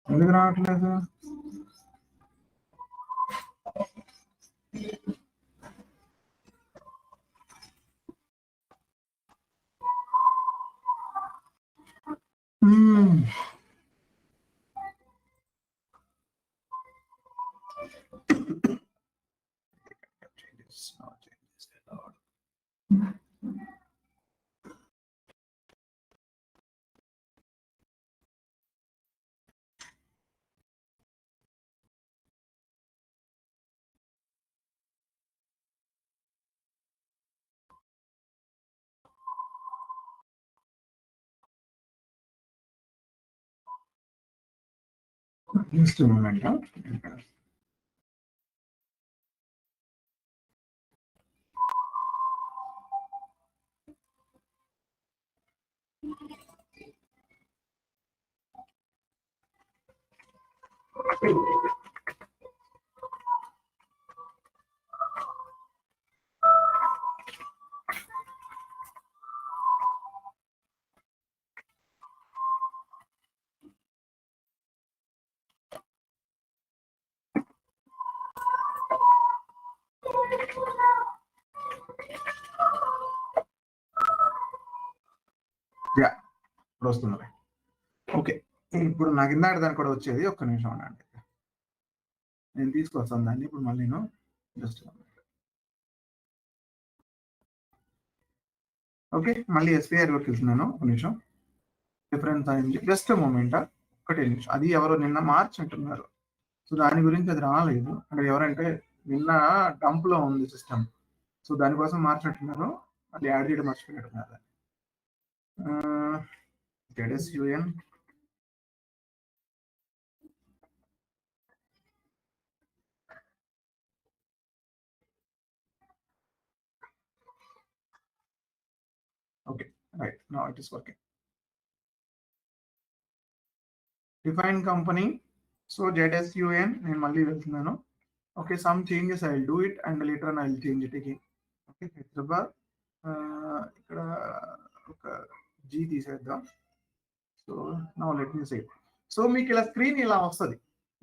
ఎందుకు రావట్లేదు? Just moment. యా, ఇప్పుడు వస్తుంది. ఓకే, ఇప్పుడు నాకు ఇందాక దానికి కూడా వచ్చేది. ఒక్క నిమిషం ఉండండి, నేను తీసుకొస్తాను దాన్ని ఇప్పుడు మళ్ళీ. జస్ట్ ఓకే, మళ్ళీ ఎస్పీఆర్ వర్క్ వెళ్తున్నాను. ఒక నిమిషం, డిఫరెన్స్ అయింది. జస్ట్ మూమెంట్, ఒకటే నిమిషం. అది ఎవరో నిన్న మార్చి అంటున్నారు, సో దాని గురించి అది రాలేదు. అంటే ఎవరంటే నిన్న డంప్ లో ఉంది సిస్టమ్, సో దానికోసం మార్చినట్టున్నారు. అది యాడ్ చేయడం మర్చిపోయినట్టున్నారు. ZSUN okay, right, now it is working. Define company, so ZSUN నేను మళ్ళీ వెళ్తున్నాను. Okay, some changes I will do it and later on I will change it again. Okay, Hyderabad ఇక్కడ ఒక G తీసేద్దాం. So now let me సే. So మీకు ఇలా screen ఇలా వస్తుంది,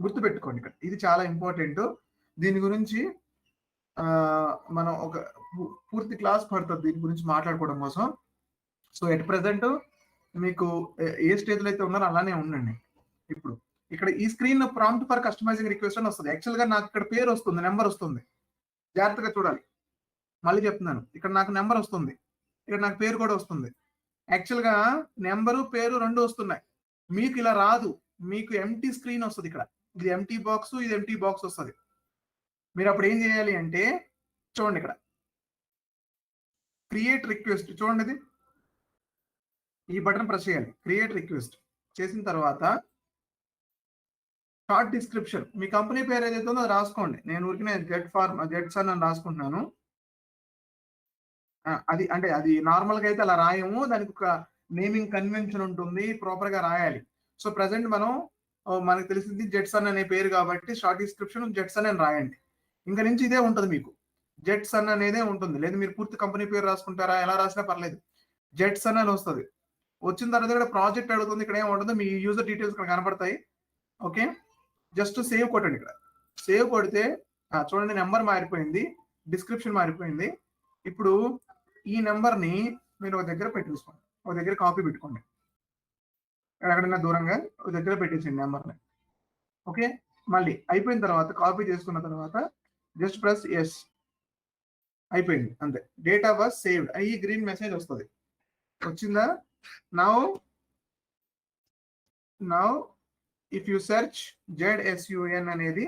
గుర్తుపెట్టుకోండి. ఇక్కడ ఇది చాలా ఇంపార్టెంట్. దీని గురించి మనం ఒక పూర్తి క్లాస్ పడుతుంది దీని గురించి మాట్లాడుకోవడం కోసం. సో ఎట్ ప్రెసెంట్ మీకు ఏ స్టేజ్లో అయితే ఉన్నారో అలానే ఉండండి. ఇప్పుడు ఇక్కడ ఈ screen prompt for customising request అని వస్తుంది. యాక్చువల్గా నాకు ఇక్కడ పేరు వస్తుంది, నెంబర్ వస్తుంది. జాగ్రత్తగా చూడాలి, మళ్ళీ చెప్తున్నాను. ఇక్కడ నాకు నెంబర్ వస్తుంది, ఇక్కడ నాకు పేరు కూడా వస్తుంది. యాక్చువల్గా నెంబరు పేరు రెండు వస్తున్నాయి. మీకు ఇలా రాదు, మీకు ఎంటీ స్క్రీన్ వస్తుంది. ఇక్కడ ఇది ఎంటీ బాక్స్, ఇది ఎంటీ బాక్స్ వస్తుంది. మీరు అప్పుడు ఏం చేయాలి అంటే చూడండి, ఇక్కడ క్రియేట్ రిక్వెస్ట్ చూడండి, ఇది ఈ బటన్ ప్రెస్ చేయాలి. క్రియేట్ రిక్వెస్ట్ చేసిన తర్వాత షార్ట్ డిస్క్రిప్షన్, మీ కంపెనీ పేరు ఏదైతే ఉందో అది రాసుకోండి. నేను ఊరికి జెడ్సన్ అని రాసుకుంటున్నాను. అది అంటే అది నార్మల్గా అయితే అలా రాయము, దానికి ఒక నేమింగ్ కన్వెన్షన్ ఉంటుంది, ప్రాపర్గా రాయాలి. సో ప్రజెంట్ మనకు తెలిసింది జెడ్సన్ అనే పేరు కాబట్టి షార్ట్ డిస్క్రిప్షన్ జెడ్సన్ అని రాయండి. ఇంకా నుంచి ఇదే ఉంటుంది, మీకు జెడ్సన్ అనేదే ఉంటుంది. లేదు మీరు పూర్తి కంపెనీ పేరు రాసుకుంటారా, ఎలా రాసినా పర్లేదు, జెడ్సన్ అని వస్తుంది. వచ్చిన తర్వాత ఇక్కడ ప్రాజెక్ట్ అడుగుతుంది, ఇక్కడ ఏముంటుందో మీ యూజర్ డీటెయిల్స్ ఇక్కడ కనపడతాయి. ఓకే, జస్ట్ సేవ్ కొట్టండి. ఇక్కడ సేవ్ కొడితే చూడండి నెంబర్ మారిపోయింది, డిస్క్రిప్షన్ మారిపోయింది. ఇప్పుడు ఈ నెంబర్ని మీరు ఒక దగ్గర పెట్టేసుకోండి, ఒక దగ్గర కాపీ పెట్టుకోండి, ఎక్కడైనా దూరంగా ఒక దగ్గర పెట్టేసేయండి నెంబర్ని. ఓకే, మళ్ళీ అయిపోయిన తర్వాత కాపీ చేసుకున్న తర్వాత జస్ట్ ప్రెస్ ఎస్, అయిపోయింది అంతే. డేటా వాజ్ సేవ్డ్ ఈ గ్రీన్ మెసేజ్ వస్తుంది. వచ్చిందా? Now if you search ZSUN అనేది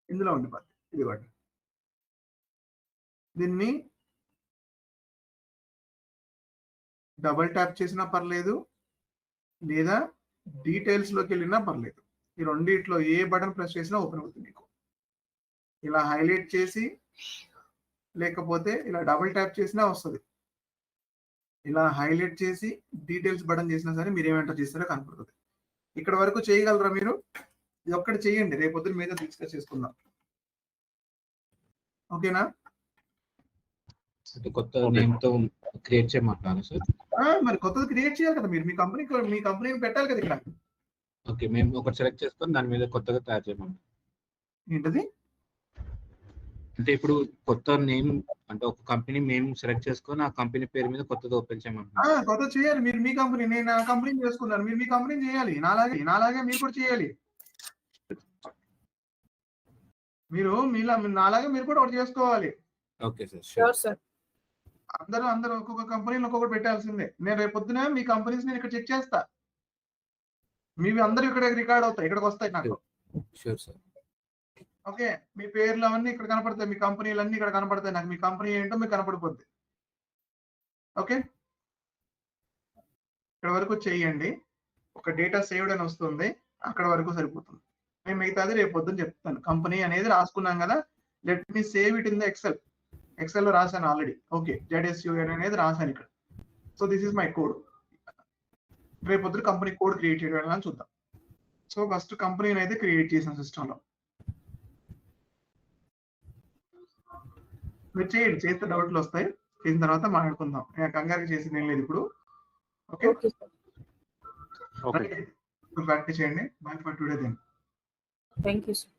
ఇందులో ఉండిపోద్ది. ఇదిగోండి, దీన్ని డబుల్ ట్యాప్ చేసినా పర్లేదు, లేదా డీటెయిల్స్లోకి వెళ్ళినా పర్లేదు. ఈ రెండిట్లో ఏ బటన్ ప్రెస్ చేసినా ఓపెన్ అవుతుంది. మీకు ఇలా హైలైట్ చేసి లేకపోతే ఇలా డబుల్ ట్యాప్ చేసినా వస్తుంది. ఇలా హైలైట్ చేసి డీటెయిల్స్ బటన్ చేసినా సరే మీరు ఏం ఎంటర్ చేస్తారో కనపడుతుంది. ఇక్కడ వరకు చేయగలరా మీరు? ఇది ఒక్కటి చేయండి, రేపొద్దున మీద డిస్కస్ చేసుకుందాం. ఓకేనా? కొత్త నేమ్ తో క్రియేట్ చేయమంటారా సార్? మరి కొత్తది క్రియేట్ చేయాలి కదా మీరు, మీ కంపెనీని పెట్టాలి కదా ఇక్కడ. ఓకే, మేము ఒకటి సెలెక్ట్ చేసుకొని దాని మీద కొత్తగా తయారు చేయమంటారు. ఏంటది అంటే ఇప్పుడు కొత్త నేమ్ అంటే ఒక కంపెనీ మేము సెలెక్ట్ చేసుకొని ఆ కంపెనీ పేరు మీద కొత్తది ఓపెన్ చేయమంటారు. కొత్త చేయాలి మీరు. మీ కంపెనీ, నేను నా కంపెనీ చేసుకున్నాను, మీరు మీ కంపెనీ చేయాలి. నాలాగే మీరు కూడా చేయాలి. నాలాగే మీరు కూడా ఒకటి చేసుకోవాలి. Okay sir. అందరూ ఒక్కొక్క కంపెనీలో ఒక్కొక్కటి పెట్టాల్సిందే. నేను రేపు పొద్దున మీ కంపెనీస్ నేను ఇక్కడ చెక్ చేస్తా, మీవి అందరూ ఇక్కడ రికార్డ్ అవుతాయి, ఇక్కడికి వస్తాయి నాకు. Sure sir. ఓకే, మీ పేర్లు అవన్నీ ఇక్కడ కనపడతాయి, మీ కంపెనీలు అన్ని ఇక్కడ కనపడతాయి నాకు. మీ కంపెనీ ఏంటో మీకు కనపడిపోద్ది. ఓకే, ఇక్కడ వరకు చేయండి. ఒక డేటా సేవ్డ్ అని వస్తుంది, అక్కడ వరకు సరిపోతుంది. నేను మిగతాది రేపు పొద్దున్న చెప్తాను. కంపెనీ అనేది రాసుకున్నాం కదా, let me save it in the XL లో రాశాను ఆల్రెడీ. ఓకే, ZSUN అనేది రాశాను ఇక్కడ. So this is my code. రేపు పొద్దున కంపెనీ కోడ్ క్రియేట్ చేయడం అని చూద్దాం. సో ఫస్ట్ కంపెనీని అయితే క్రియేట్ చేసాం సిస్టంలో. మీరు చేయండి, చేస్తే డౌట్లు వస్తాయి. చేసిన తర్వాత మాట్లాడుకుందాం. నేను కంగారు చేసింది ఏం లేదు ఇప్పుడు. ఓకే, ఓకే ప్రాక్టీస్ చేయండి. Bye for today then. Thank you sir.